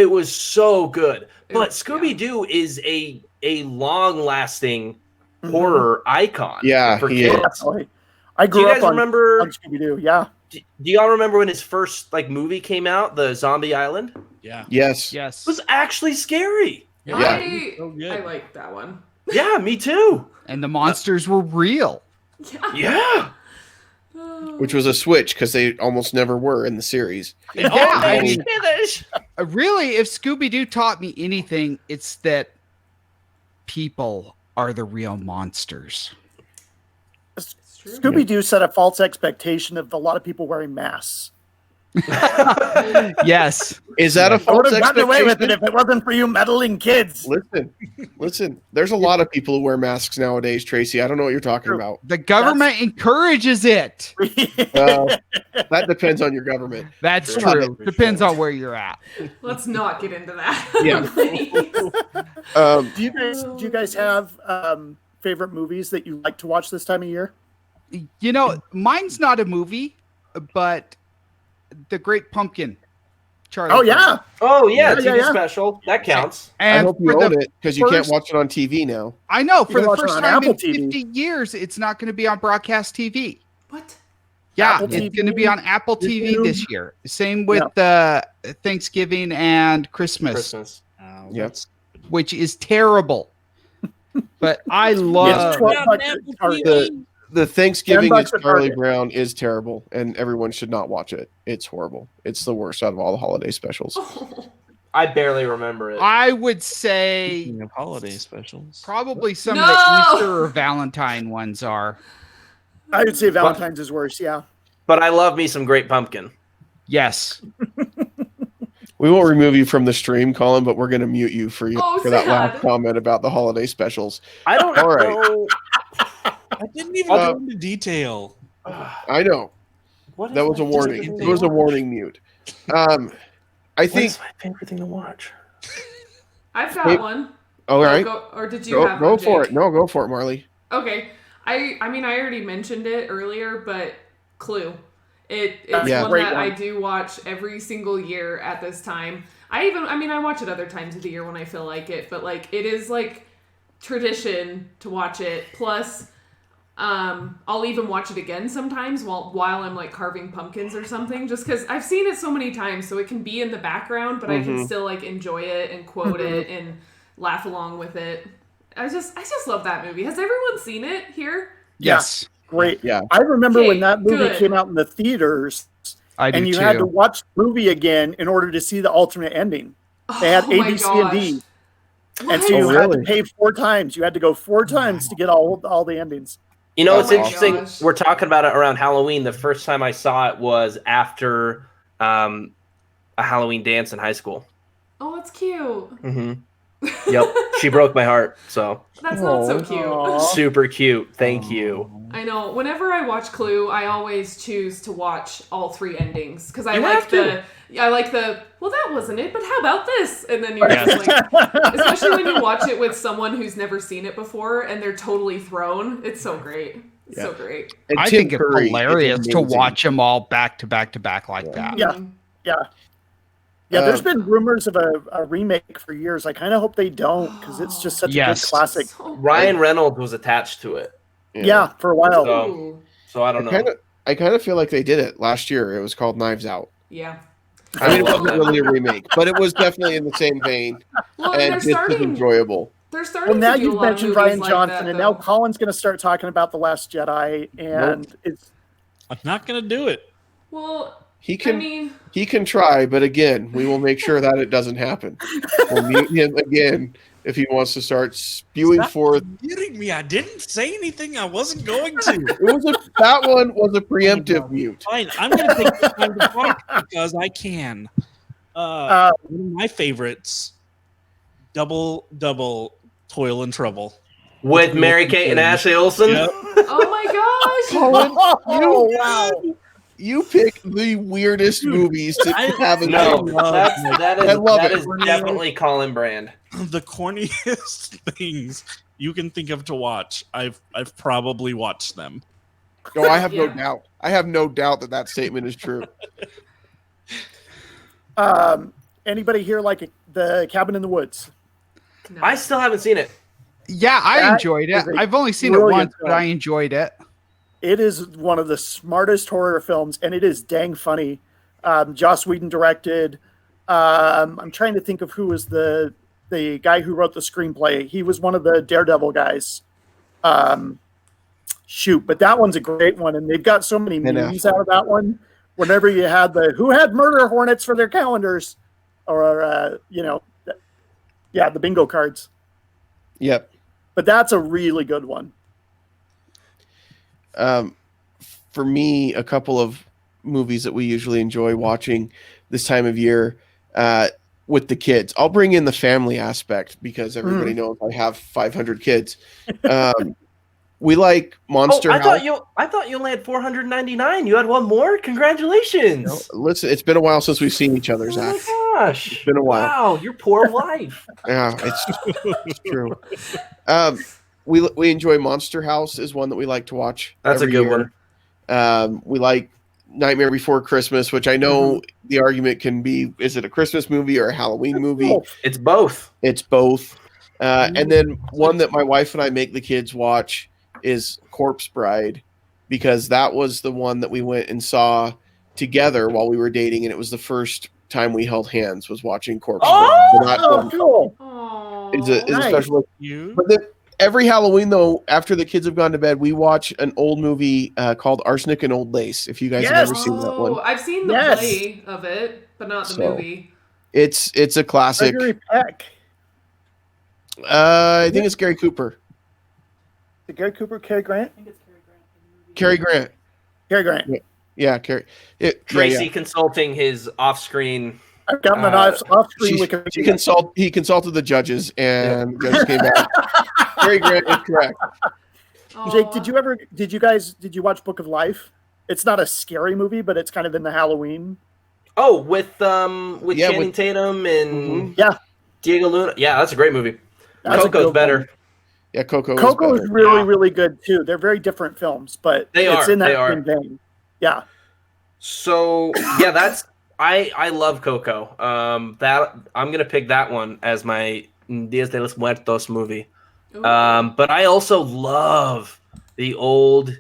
good. But It- Scooby Doo is a long lasting horror icon. Yeah, for he kids. is. Definitely. I Do grew you up guys on remember? Scooby Doo. Yeah. Do y'all remember when his first movie came out, The Zombie Island? Yeah. Yes. Yes. It was actually scary. Yeah. So good. I like that one. Yeah, me too. And the monsters were real. Yeah. Yeah. Which was a switch because they almost never were in the series. Yeah, I mean- finish. Really, if Scooby Doo taught me anything, it's that people are the real monsters. It's true. Scooby Doo set a false expectation of a lot of people wearing masks. Yes. Is that a I false would have gotten away with it expectation? if it wasn't for you meddling kids. Listen. There's a lot of people who wear masks nowadays, Tracy. I don't know what you're talking True. about. The government encourages it. That depends on your government. That's Sure. true. Depends on where you're at. Let's not get into that. Yeah. Please. Do you guys have favorite movies that you like to watch this time of year? You know, mine's not a movie, but The Great Pumpkin. Charlie. Oh yeah. Oh yeah, Yeah, TV yeah. special. That counts. I And hope you for own the it because you can't first- watch it on TV now. I know You for can the watch it first on time in Apple TV. 50 years, it's not going to be on broadcast TV. What? Yeah, Apple it's TV, going to be on Apple TV YouTube. this year. Same with Thanksgiving and Christmas, Oh, Yep. that's- which is terrible. But I Yes, love 12 bucks at Target. The Thanksgiving $10 is at Charlie Target. Brown is terrible, and everyone should not watch it. It's horrible. It's the worst out of all the holiday specials. I barely remember it. I would say Speaking of holiday specials. probably some of No! the Easter or Valentine ones are. I would say Valentine's is worse. Yeah. But I love me some Great Pumpkin. Yes. We won't remove you from the stream, Colin, but we're going to mute you for Oh, that sad. last comment about the holiday specials. I don't All right. know. I didn't even Uh, go into detail. I know. What is That was my a warning. favorite It thing was to a watch? warning mute. I What think. is my favorite thing to watch? I've got Hey, one. All right. Or did you have Go one, for Jake? it. No, go for it, Marlee. Okay. I mean, I already mentioned it earlier, but Clue. It's Yeah. one Great that one. I do watch every single year at this time. I watch it other times of the year when I feel like it, but like it is like tradition to watch it. Plus, I'll even watch it again sometimes while I'm like carving pumpkins or something, just because I've seen it so many times, so it can be in the background, but I can still like enjoy it and quote it and laugh along with it. I just love that movie. Has everyone seen it here? Yes. Great. Yeah. I remember Okay, when that movie good. came out in the theaters, I do and you too. had to watch the movie again in order to see the alternate ending. They had Oh my A, B, C, and D. gosh. And so What? you had to really? pay 4 times. You had to go 4 times to get all the endings. You know, Oh it's my interesting. gosh. We're talking about it around Halloween. The first time I saw it was after a Halloween dance in high school. Oh, that's cute. Mm-hmm. Yep, she broke my heart. So That's not so Oh. cute. Aw. super cute. Thank you. I know. Whenever I watch Clue, I always choose to watch all 3 endings because I You like have to. well, that wasn't it, but how about this? And then you're just like, especially when you watch it with someone who's never seen it before and they're totally thrown. It's so great. It's so great. And I Tim think it's Curry is hilarious to amazing. watch them all back to back to back like that. Yeah. Mhm. Yeah, there's been rumors of a remake for years. I kind of hope they don't, because it's just such a Yes. good classic. So Ryan Reynolds was attached to it, Yeah, for a while. So- Ooh. so I don't know. I kind of feel like they did it last year. It was called Knives Out. Yeah. I mean, it love wasn't that. really a remake, but it was definitely in the same vein Well, and they're just as starting. enjoyable. They're starting. Well, now to do a you've lot of mentioned movies Ryan like Johnson, that, and now though. Colin's going to start talking about The Last Jedi, and it's I'm not gonna do it. Well, He I can mean, he can try, but again, we will make sure that it doesn't happen. We'll mute him again if he wants to start spewing Stop forth. muting me. I didn't say anything. I wasn't going to. That one was a preemptive mute. Fine. I'm gonna take the time to talk because I can. One of my favorites, Double Toil and Trouble. With Mary Kate and Ashley Olsen. Yep. oh my gosh. oh wow. You pick the weirdest Dude, movies to I- have in No, love that I love that it. is definitely Colin Brand. The corniest things you can think of to watch. I've probably watched them. No, I have no Yeah. doubt. I have no doubt that statement is true. Anybody here like the Cabin in the Woods? No. I still haven't seen it. Yeah, I That enjoyed it. is a I've only seen it brilliant once, but film. I enjoyed it. It is one of the smartest horror films, and it is dang funny. Joss Whedon directed. I'm trying to think of who was the guy who wrote the screenplay. He was one of the Daredevil guys. But that one's a great one, and they've got so many Ben memes Affleck. out of that one. Whenever you had who had murder hornets for their calendars, or the bingo cards. Yep. But that's a really good one. For me, a couple of movies that we usually enjoy watching this time of year with the kids. I'll bring in the family aspect because everybody knows I have 500 kids. We like Monster I House. thought you only had 499. You had one more. Congratulations! Listen, it's been a while since we've seen each other, Oh Zach. my gosh! It's been a while. Wow, your poor wife. Yeah, it's true. We enjoy Monster House is one that we like to watch. That's a every good year. one. We like Nightmare Before Christmas, which I know the argument can be: is it a Christmas movie or a Halloween movie? It's both. It's both. And then one that my wife and I make the kids watch is Corpse Bride, because that was the one that we went and saw together while we were dating, and it was the first time we held hands was watching Corpse Bride. So that Oh, one cool. Aww. is a Nice. special. You? But then every Halloween, though, after the kids have gone to bed, we watch an old movie called Arsenic and Old Lace. If you guys have ever seen that one, I've seen the Yes. play of it, but not the So, movie. it's a classic. Gregory Peck. I think it's Gary Cooper. Is it Gary Cooper, Cary Grant? Cary Grant. Cary Grant. Yeah, Cary. Tracy consulting his off-screen. I've got him on off-screen He consulted the judges and the judges came back. Cary Grant is correct. Jake, did you watch Book of Life? It's not a scary movie, but it's kind of in the Halloween. Oh, with Yeah, Channing with- Tatum and Yeah. Diego Luna. Yeah, that's a great movie. That's a Coco's good better. one. Yeah, Coco Coco is is better. really, Yeah. really good too. They're very different films, but They it's are, in that they are. same vein. Yeah. So yeah, that's I love Coco. That I'm gonna pick that one as my Dias de los Muertos movie. Ooh. But I also love the old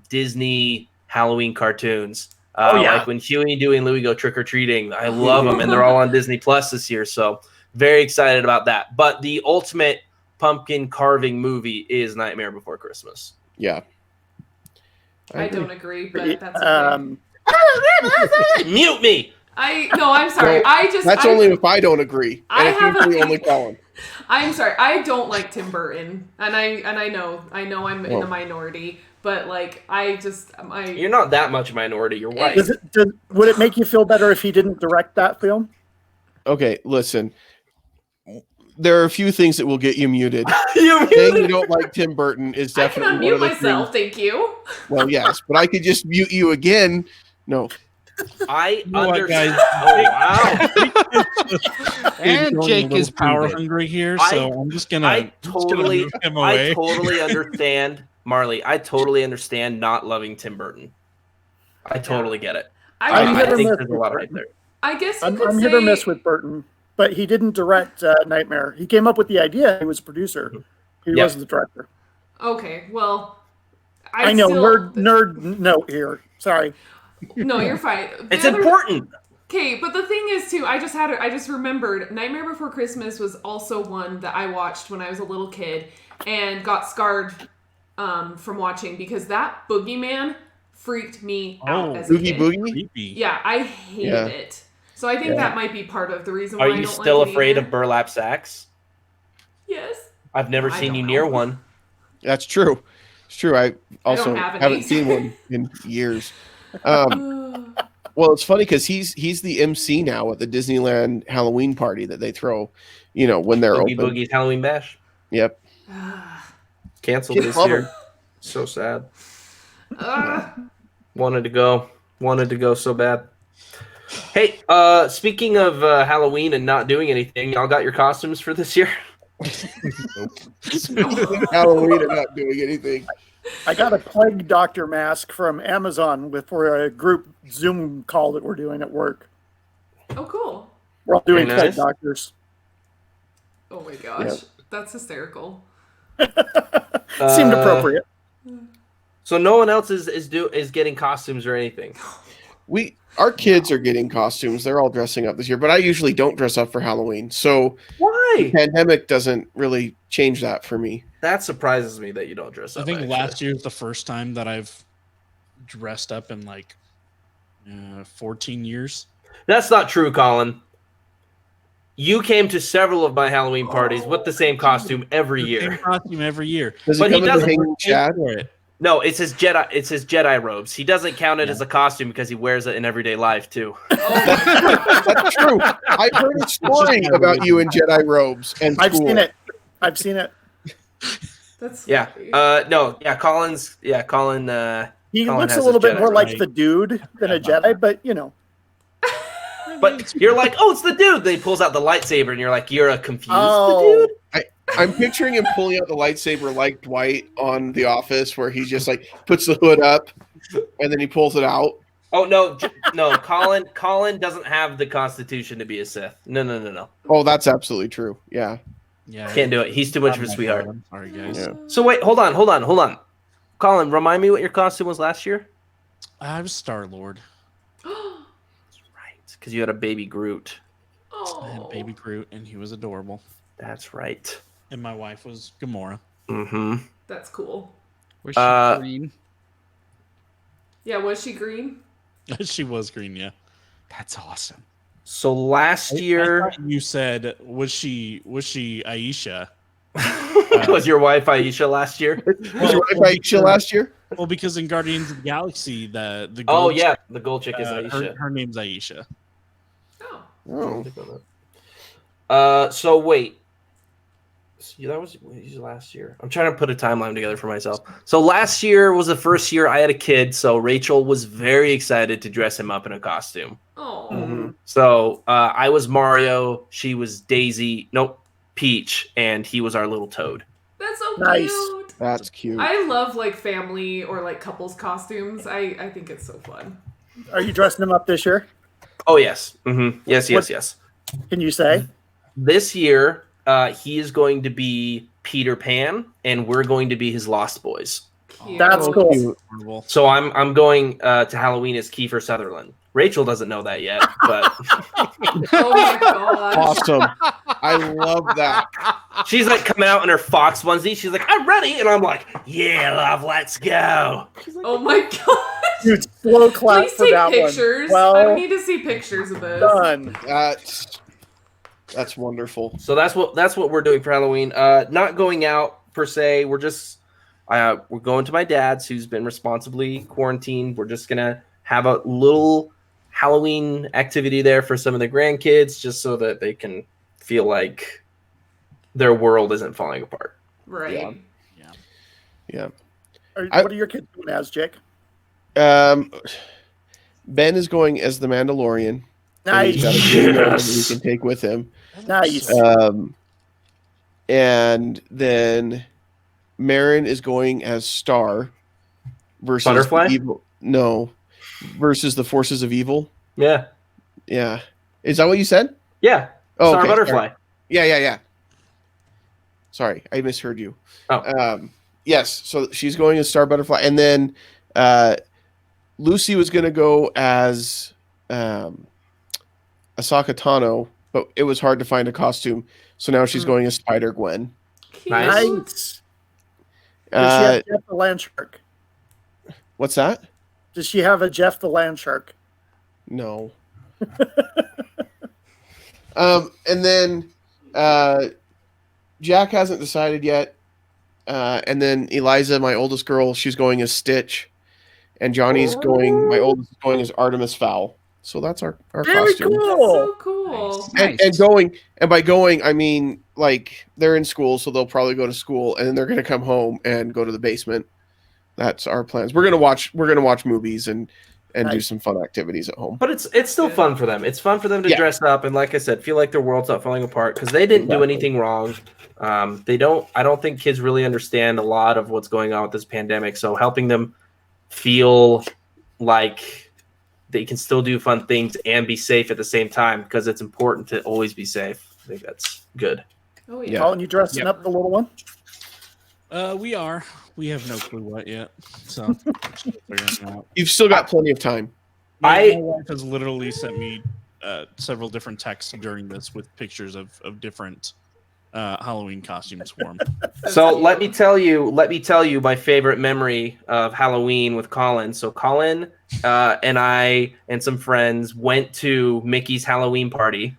Disney Halloween cartoons. Like when Huey, Dewey, and Louie go trick or treating. I love them, and they're all on Disney Plus this year. So very excited about that. But the ultimate pumpkin carving movie is Nightmare Before Christmas. Yeah. I don't agree, but that's okay. Mute me. I'm sorry. Well, that's only if I don't agree. I And have it's usually only Colin. I'm sorry. I don't like Tim Burton, and I know I'm in the minority, but like You're not that much minority. You're white. Would it make you feel better if he didn't direct that film? Okay, listen. There are a few things that will get you muted. Muted. You don't like Tim Burton is I can definitely unmute one of the myself. things. Thank you. Well, yes, but I could just mute you again. No. I know what, understand. guys? Oh wow! And Jake is power muted. hungry here, so I'm just gonna. I totally understand, Marlee. I totally understand not loving Tim Burton. I totally get it. I'm I hit or think miss there's a with lot Burton. right there. I guess you could I'm say hit or miss with Burton, but he didn't direct Nightmare. He came up with the idea. He was a producer. He wasn't the director. Okay, well, I know, nerd note here. Sorry. No, you're fine. It's important. Okay, but the thing is too, I just remembered Nightmare Before Christmas was also one that I watched when I was a little kid and got scarred from watching because that boogeyman freaked me out as a Boogie kid. Boogie? Creepy. Yeah, I hated it. So I think that might be part of the reason why Are I you don't still like it afraid either. of burlap sacks? Yes. I've never I seen don't you know. near one. That's true. It's true. I also have any. haven't seen one in years. Well, it's funny because he's the MC now at the Disneyland Halloween party that they throw, when they're Boogie open. Boogie's Halloween Bash Yep. canceled Kids this love year. him. So sad. Ugh. Wanted to go so bad. Hey, speaking of Halloween and not doing anything, y'all got your costumes for this year? Halloween and not doing anything. I got a plague doctor mask from Amazon for a group Zoom call that we're doing at work. Oh, cool. We're all doing Very plague nice. doctors. Oh my gosh. That's hysterical. Seemed appropriate. So no one else is getting costumes or anything. Our kids are getting costumes. They're all dressing up this year, but I usually don't dress up for Halloween. So Why? the pandemic doesn't really change that for me. That surprises me that you don't dress up. I think actually. last year is the first time that I've dressed up in like 14 years. That's not true, Colin. You came to several of my Halloween parties with the same costume every Same year. costume every year. Does But it he come in the doesn't hanging Chad? For it. No, it's his Jedi robes. He doesn't count it as a costume because he wears it in everyday life too. That's true. I've heard a story about you in Jedi robes and I've school. seen it. I've seen it. That's Yeah. funny. Colin. He Colin looks has a little his bit Jedi more like right. the dude than a Jedi, but But you're like, oh, it's the dude. Then he pulls out the lightsaber, and you're like, you're a confused Oh. dude. I'm picturing him pulling out the lightsaber like Dwight on The Office, where he just like puts the hood up and then he pulls it out. Oh no. Colin doesn't have the constitution to be a Sith. No. Oh, that's absolutely true. Yeah. Yeah, Can't do it. He's too much of a I'm sweetheart. I'm sorry, guys. Yeah. So wait, hold on. Colin, remind me what your costume was last year. I was Star Lord. Right, because you had a baby Groot. I had Baby Groot, and he was adorable. That's right. And my wife was Gamora. Mm-hmm. That's cool. Was she green? Yeah, was she green? She was green, yeah. That's awesome. So last I year thought you said was she Aisha? was your wife Aisha last year? Was your wife Aisha last year? Well, because in Guardians of the Galaxy, the Oh gold yeah, chick, the gold chick is Aisha. her name's Aisha. Oh. Oh. So wait. See, that was last year. I'm trying to put a timeline together for myself. So last year was the first year I had a kid, so Rachel was very excited to dress him up in a costume. Oh. Mm-hmm. So I was Mario, she was Peach, and he was our little Toad. That's so Nice. cute. That's cute. I love like family or like couples costumes. I think it's so fun. Are you dressing him up this year? Oh yes, yes, What- yes. Can you say? This year, he is going to be Peter Pan, and we're going to be his Lost Boys. Cute. That's Oh, cool. cute. Adorable. So I'm going to Halloween as Kiefer Sutherland. Rachel doesn't know that yet, but Oh my gosh. Awesome. I love that. she's like coming out in her fox onesie. She's like, I'm ready, and I'm like, yeah, love, let's go. Oh my gosh. Dude, slow clap Please for take that pictures. one. Well I need to see pictures of this. done. That's wonderful. So that's what we're doing for Halloween. Not going out per se. We're just we're going to my dad's, who's been responsibly quarantined. We're just gonna have a little Halloween activity there for some of the grandkids, just so that they can feel like their world isn't falling apart. Right. Yeah. What are your kids doing as, Jake? Ben is going as the Mandalorian. And he's got a Nice. video that he can take with him. Nice. And then Marin is going as Star versus Butterfly? evil. No, versus the forces of evil. Yeah, Yeah, is that what you said? yeah. Oh, Star okay, Butterfly. sorry. Yeah. Sorry, I misheard you. Oh. Yes, so she's going as Star Butterfly, and then Lucy was going to go as Ahsoka Tano, but it was hard to find a costume, so now she's going as Spider Gwen. Cute. Nice. Nice. Does she Uh, have Jeff the Land Shark? what's that? Does she have a Jeff the Land Shark? No. And then Jack hasn't decided yet. And then Eliza, my oldest girl, she's going as Stitch, and Johnny's going. My oldest is going as Artemis Fowl. So that's our Very costume. That's cool. so cool. Nice. And by going, I mean like they're in school, so they'll probably go to school, and then they're going to come home and go to the basement. That's our plans. We're gonna watch movies and do Nice. some fun activities at home. But it's still fun for them. It's fun for them to Yeah. dress up and, like I said, feel like their world's not falling apart because they didn't do Exactly. anything wrong. They don't. I don't think kids really understand a lot of what's going on with this pandemic. So helping them feel like they can still do fun things and be safe at the same time, because it's important to always be safe. I think that's good. Oh Yeah. yeah. Colin, you dressing up the little one? We are. We have no clue what yet. So still figuring it out. You've still got plenty of time. My wife has literally sent me several different texts during this with pictures of different Halloween costumes for him. So let me tell you my favorite memory of Halloween with Colin. So Colin and I and some friends went to Mickey's Halloween party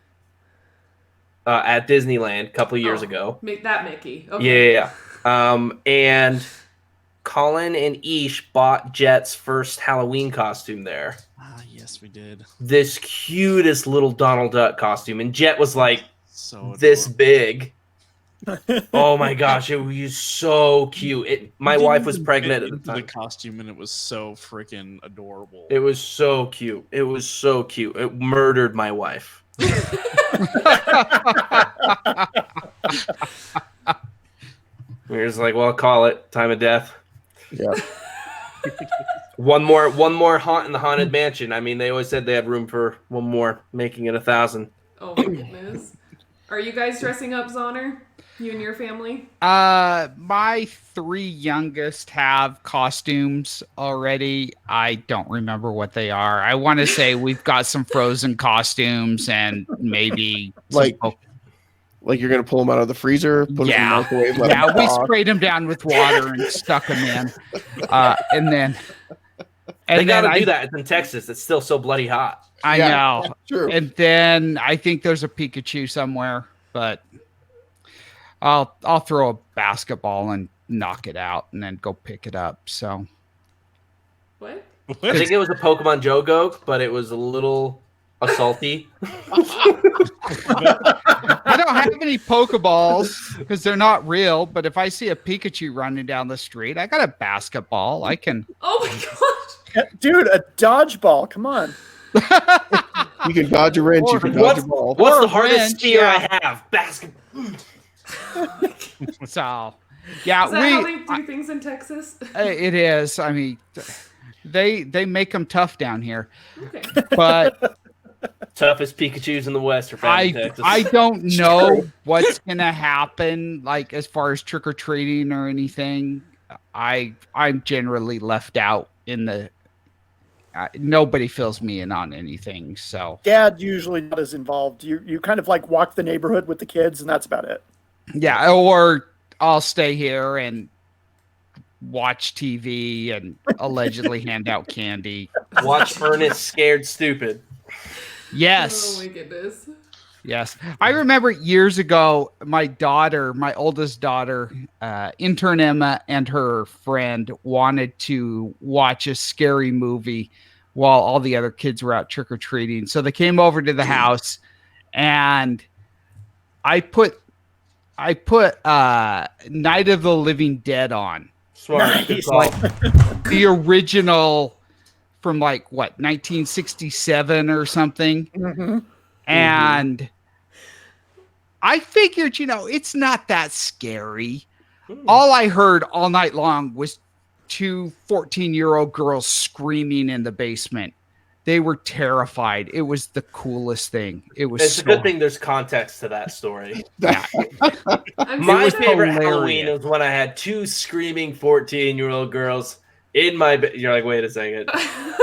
at Disneyland a couple of years ago. Make that Mickey. Okay. Yeah. And Colin and Ish bought Jet's first Halloween costume there. Yes, we did. This cutest little Donald Duck costume. And Jet was like So this adorable. big. Oh my gosh, it was so cute. My We wife didn't was even pregnant get at the into time. the costume, and it was so freaking adorable. It was so cute. It was so cute. It murdered my wife. We were just like, well, call it time of death. Yeah. One more haunt in the haunted mansion. I mean, they always said they had room for one more, making it 1,000. Oh my goodness. Are you guys dressing up, Zoner? You and your family? My three youngest have costumes already. I don't remember what they are. I want to say we've got some Frozen costumes and maybe some Like you're gonna pull them out of the freezer, put them in the microwave. let yeah, them we thaw. sprayed them down with water and stuck them in, and then They got to do that. It's in Texas. It's still so bloody hot. I Yeah, know. that's true. And then I think there's a Pikachu somewhere, but I'll throw a basketball and knock it out, and then go pick it up. So What? I think it was a Pokemon Jogo, but it was a little assaulty. I don't have any Pokeballs because they're not real. But if I see a Pikachu running down the street, I got a basketball. I can. Oh my gosh. Dude, a dodgeball. Come on. You can dodge a wrench. You can dodge a ball. What's Or the a hardest wrench, spear yeah. I have? Basketball. So, yeah, Is that how they do things in Texas? it is. I mean, they make them tough down here. Okay. But toughest Pikachus in the West are found in Texas. I don't know what's gonna happen, like as far as trick or treating or anything. I'm generally left out in the. Nobody fills me in on anything, so Dad usually not as involved. You kind of like walk the neighborhood with the kids, and that's about it. yeah. Or I'll stay here and watch TV and allegedly hand out candy. Watch Ernest Scared Stupid. Yes. Oh my goodness. Yes. I remember years ago, my oldest daughter, intern Emma, and her friend wanted to watch a scary movie while all the other kids were out trick-or-treating. So they came over to the house, and I put Night of the Living Dead on. Smart. Nice. Like the original from 1967 or something. Mm-hmm. And I figured, it's not that scary. All I heard all night long was two 14-year-old girls screaming in the basement. They were terrified. It was the coolest thing. It's a good thing there's context to that story. Yeah. My was favorite hilarious. Halloween was when I had two screaming 14-year-old girls in my bed. You're like, wait a second.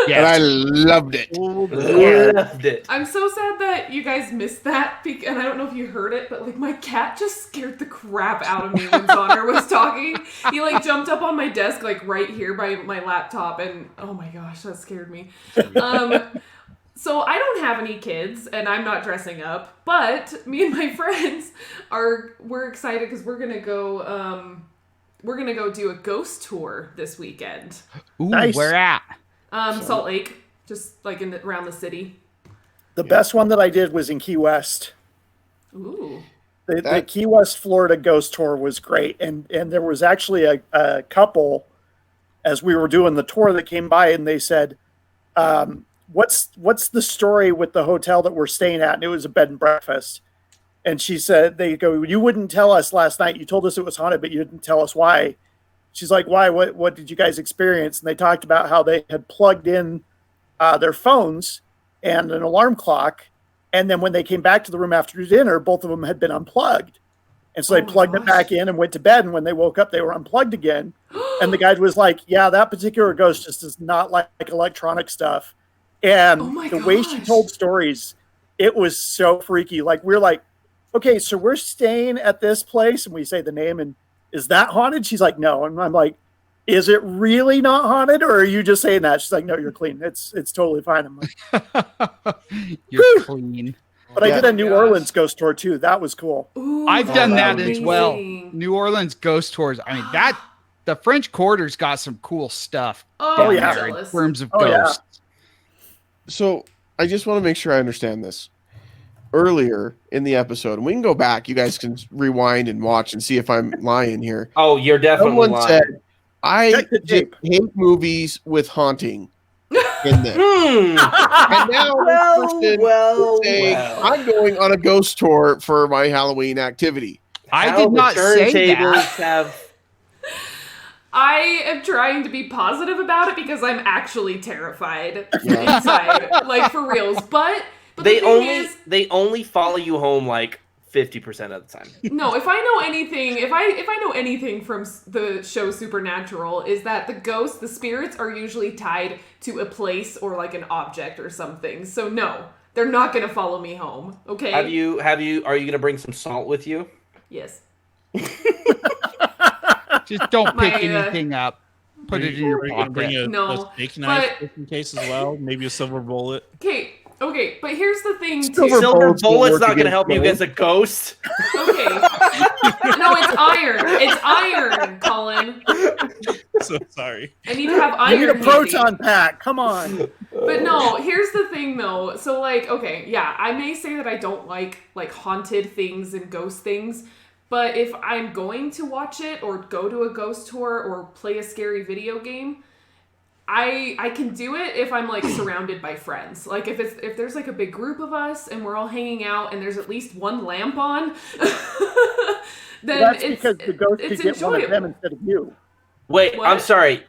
And I loved it. Loved it. I'm so sad that you guys missed that, and I don't know if you heard it, but my cat just scared the crap out of me when Connor was talking. He jumped up on my desk right here by my laptop, and oh my gosh, that scared me. So I don't have any kids, and I'm not dressing up, but me and my friends we're excited because we're gonna go do a ghost tour this weekend. Ooh, Nice. Where at? Salt Lake, just around the city. The best one that I did was in Key West. Ooh. The Key West, Florida ghost tour was great. And there was actually a couple, as we were doing the tour, that came by and they said, what's the story with the hotel that we're staying at? And it was a bed and breakfast. And she said, they go, you wouldn't tell us last night. You told us it was haunted, but you didn't tell us why. She's like, why? What did you guys experience? And they talked about how they had plugged in their phones and an alarm clock. And then when they came back to the room after dinner, both of them had been unplugged. And so they plugged it back in and went to bed. And when they woke up, they were unplugged again. And the guy was like, yeah, that particular ghost just does not like electronic stuff. And the way she told stories, it was so freaky. We're like, okay, so we're staying at this place. And we say the name, and is that haunted? She's like, no. And I'm like, is it really not haunted, or are you just saying that? She's like, no, you're clean. It's totally fine. I'm like, You're clean. But I did a New Orleans ghost tour too. That was cool. Ooh, I've done that amazing. as well. New Orleans ghost tours. I mean, the French Quarter's got some cool stuff. Oh, yeah. there in jealous. terms of Oh, yeah. ghosts. So I just want to make sure I understand this. Earlier in the episode, and we can go back. You guys can rewind and watch and see if I'm lying here. Oh, you're definitely Someone lying. said, I Check the just tape. hate movies with haunting in them. And now this person is saying, I'm going on a ghost tour for my Halloween activity. I did not say Turntables that. have. I am trying to be positive about it because I'm actually terrified Yeah. inside, for reals. But They the thing they only follow you home 50% of the time. no, if I know anything, if I know anything from the show Supernatural, is that the ghosts, the spirits, are usually tied to a place or an object or something. So no, they're not gonna follow me home. Okay. Are you gonna bring some salt with you? Yes. Just don't pick My, anything up. Put it in your Bring pocket. a No, steak knife but- just in case as well. Maybe a silver bullet. Okay, but here's the thing too. Silver Silver bullets will bullet's work not gonna against help you gold. against a ghost. Okay. No, it's iron. It's iron, Colin. So sorry. I need to have You iron. need a handy. proton pack. Come on. But no, here's the thing though. So okay, yeah, I may say that I don't like haunted things and ghost things, but if I'm going to watch it or go to a ghost tour or play a scary video game, I can do it if I'm surrounded by friends. If there's a big group of us and we're all hanging out and there's at least one lamp on, then That's it's because the ghost it's could get one of them enjoyable. instead of you. Wait, What? I'm sorry.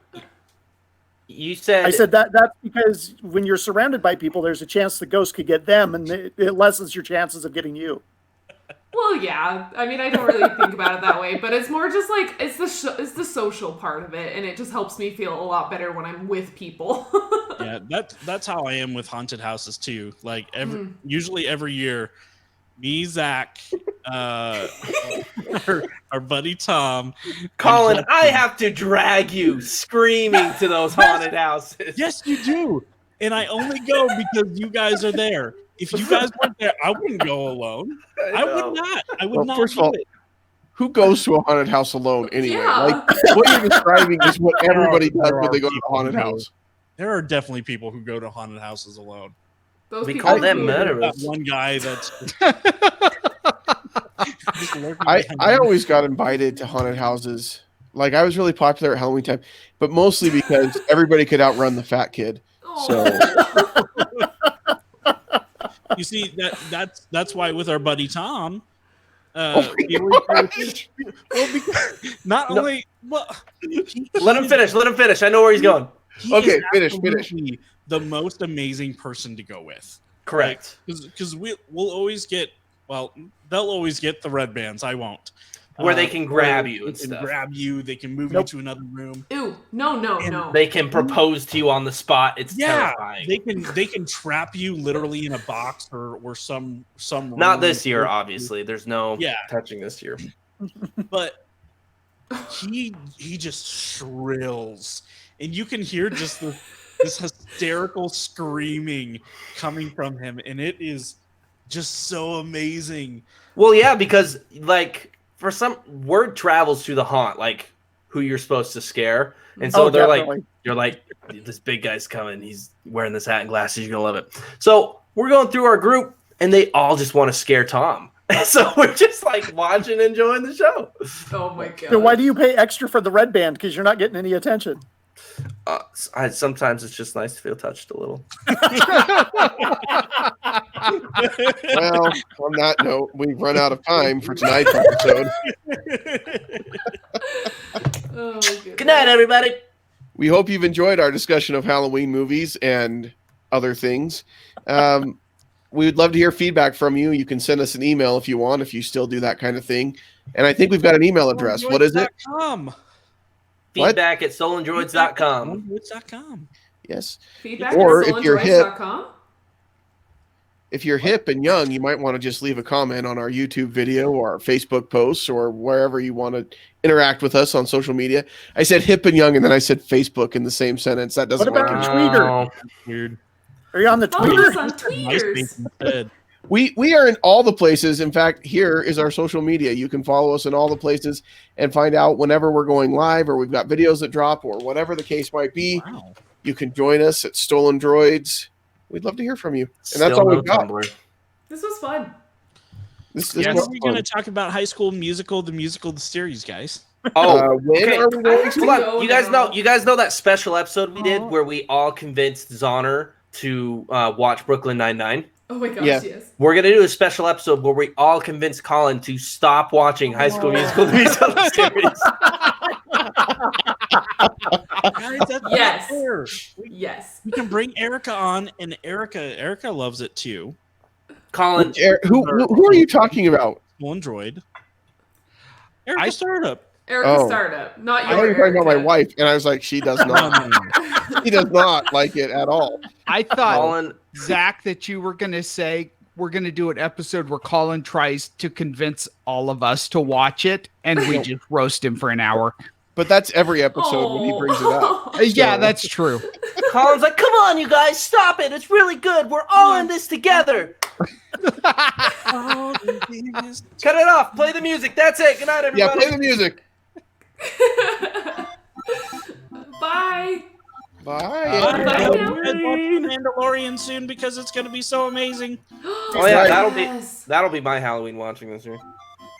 You said I said that's because when you're surrounded by people, there's a chance the ghost could get them, and it lessens your chances of getting you. Well, yeah. I mean, I don't really think about it that way, but it's more just like it's the social part of it, and it just helps me feel a lot better when I'm with people. Yeah, that's how I am with haunted houses too. Like usually every year, me, Zach, our buddy Tom, Colin, and I have to drag you screaming to those haunted houses. yes, you do, and I only go because you guys are there. If you guys weren't there, I wouldn't go alone. I would not. I would not. First of all, do it. who goes to a haunted house alone anyway? Yeah. Like what you're describing is what everybody does There when they are go to a people haunted who- house. There are definitely people who go to haunted houses alone. Those We people call are them weird. murderers. That one guy that's just lurking I behind always got invited to haunted houses. Like I was really popular at Halloween time, but mostly because everybody could outrun the fat kid. So You see that's why with our buddy Tom, Oh we always go with him. Well, because not only Let him finish. Let him finish. I know where he's going. he Okay, is finish. absolutely the most amazing person to go with. Correct. Because we'll always get they'll always get the red bands. I won't. Where they can grab where you They and can stuff. grab you. They can move Nope. you to another room. Ew. No. They can propose to you on the spot. It's Yeah, terrifying. they can trap you literally in a box or some Not room. this year, obviously. There's no Yeah. touching this year. But he just shrills, and you can hear just this hysterical screaming coming from him, and it is just so amazing. Well, yeah, because like for some word travels to the haunt, like who you're supposed to scare, and so definitely. you're like, this big guy's coming. He's wearing this hat and glasses. You're gonna love it. So we're going through our group, and they all just want to scare Tom. So we're just like watching, enjoying the show. Oh my god. So why do you pay extra for the red band? Because you're not getting any attention. Sometimes it's just nice to feel touched a little. well, on that note, we've run out of time for tonight's episode. Oh, goodness. Good night, everybody. We hope you've enjoyed our discussion of Halloween movies and other things. We would love to hear feedback from you. You can send us an email if you want, if you still do that kind of thing. And I think we've got an email address. What is it? Stolendroids.com. Feedback at stolendroids.com. Stolendroids.com. Yes. Feedback Or at if you're hip- stolendroids.com? If you're hip and young, you might want to just leave a comment on our YouTube video or our Facebook posts or wherever you want to interact with us on social media. I said hip and young, and then I said Facebook in the same sentence. That doesn't What work. about Twitter? Wow. Weird. Are you on the Follow Twitter? us on tweeters. MySpace instead. We are in all the places. In fact, here is our social media. You can follow us in all the places and find out whenever we're going live or we've got videos that drop or whatever the case might be. Wow. You can join us at Stolen Droids. We'd love to hear from you. And that's Still all no we've got. Tumblr. This was fun. This When was are we fun. going to talk about High School Musical, the series, guys? Oh, When okay. are we going to? Hold No, on. no. You guys know that special episode we did where we all convinced Zonner to watch Brooklyn Nine-Nine? Oh my gosh, Yeah. yes. We're gonna do a special episode where we all convince Colin to stop watching High School Musical, the musical series. Guys, that's Yes. not fair. Yes. We can bring Erica on, and Erica loves it too. Colin, Who are you talking about? Android. Erica Startup. Erica Oh. Startup, not I your was talking about my Erica. wife, and I was like, she does not. She does not like it at all. I thought, Colin, Zach, that you were going to say we're going to do an episode where Colin tries to convince all of us to watch it, and we just roast him for an hour. But that's every episode when he brings it up. Yeah, So- that's true. Colin's like, come on, you guys, stop it. It's really good. We're all in this together. Cut it off. Play the music. That's it. Good night, Yeah, everybody. play the music. Bye. Bye. Bye now. Watch Mandalorian soon because it's going to be so amazing. Oh yeah, right. that'll be my Halloween watching this year.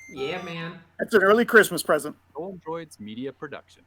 Yeah, man. That's an early Christmas present. Stolendroids Media Production.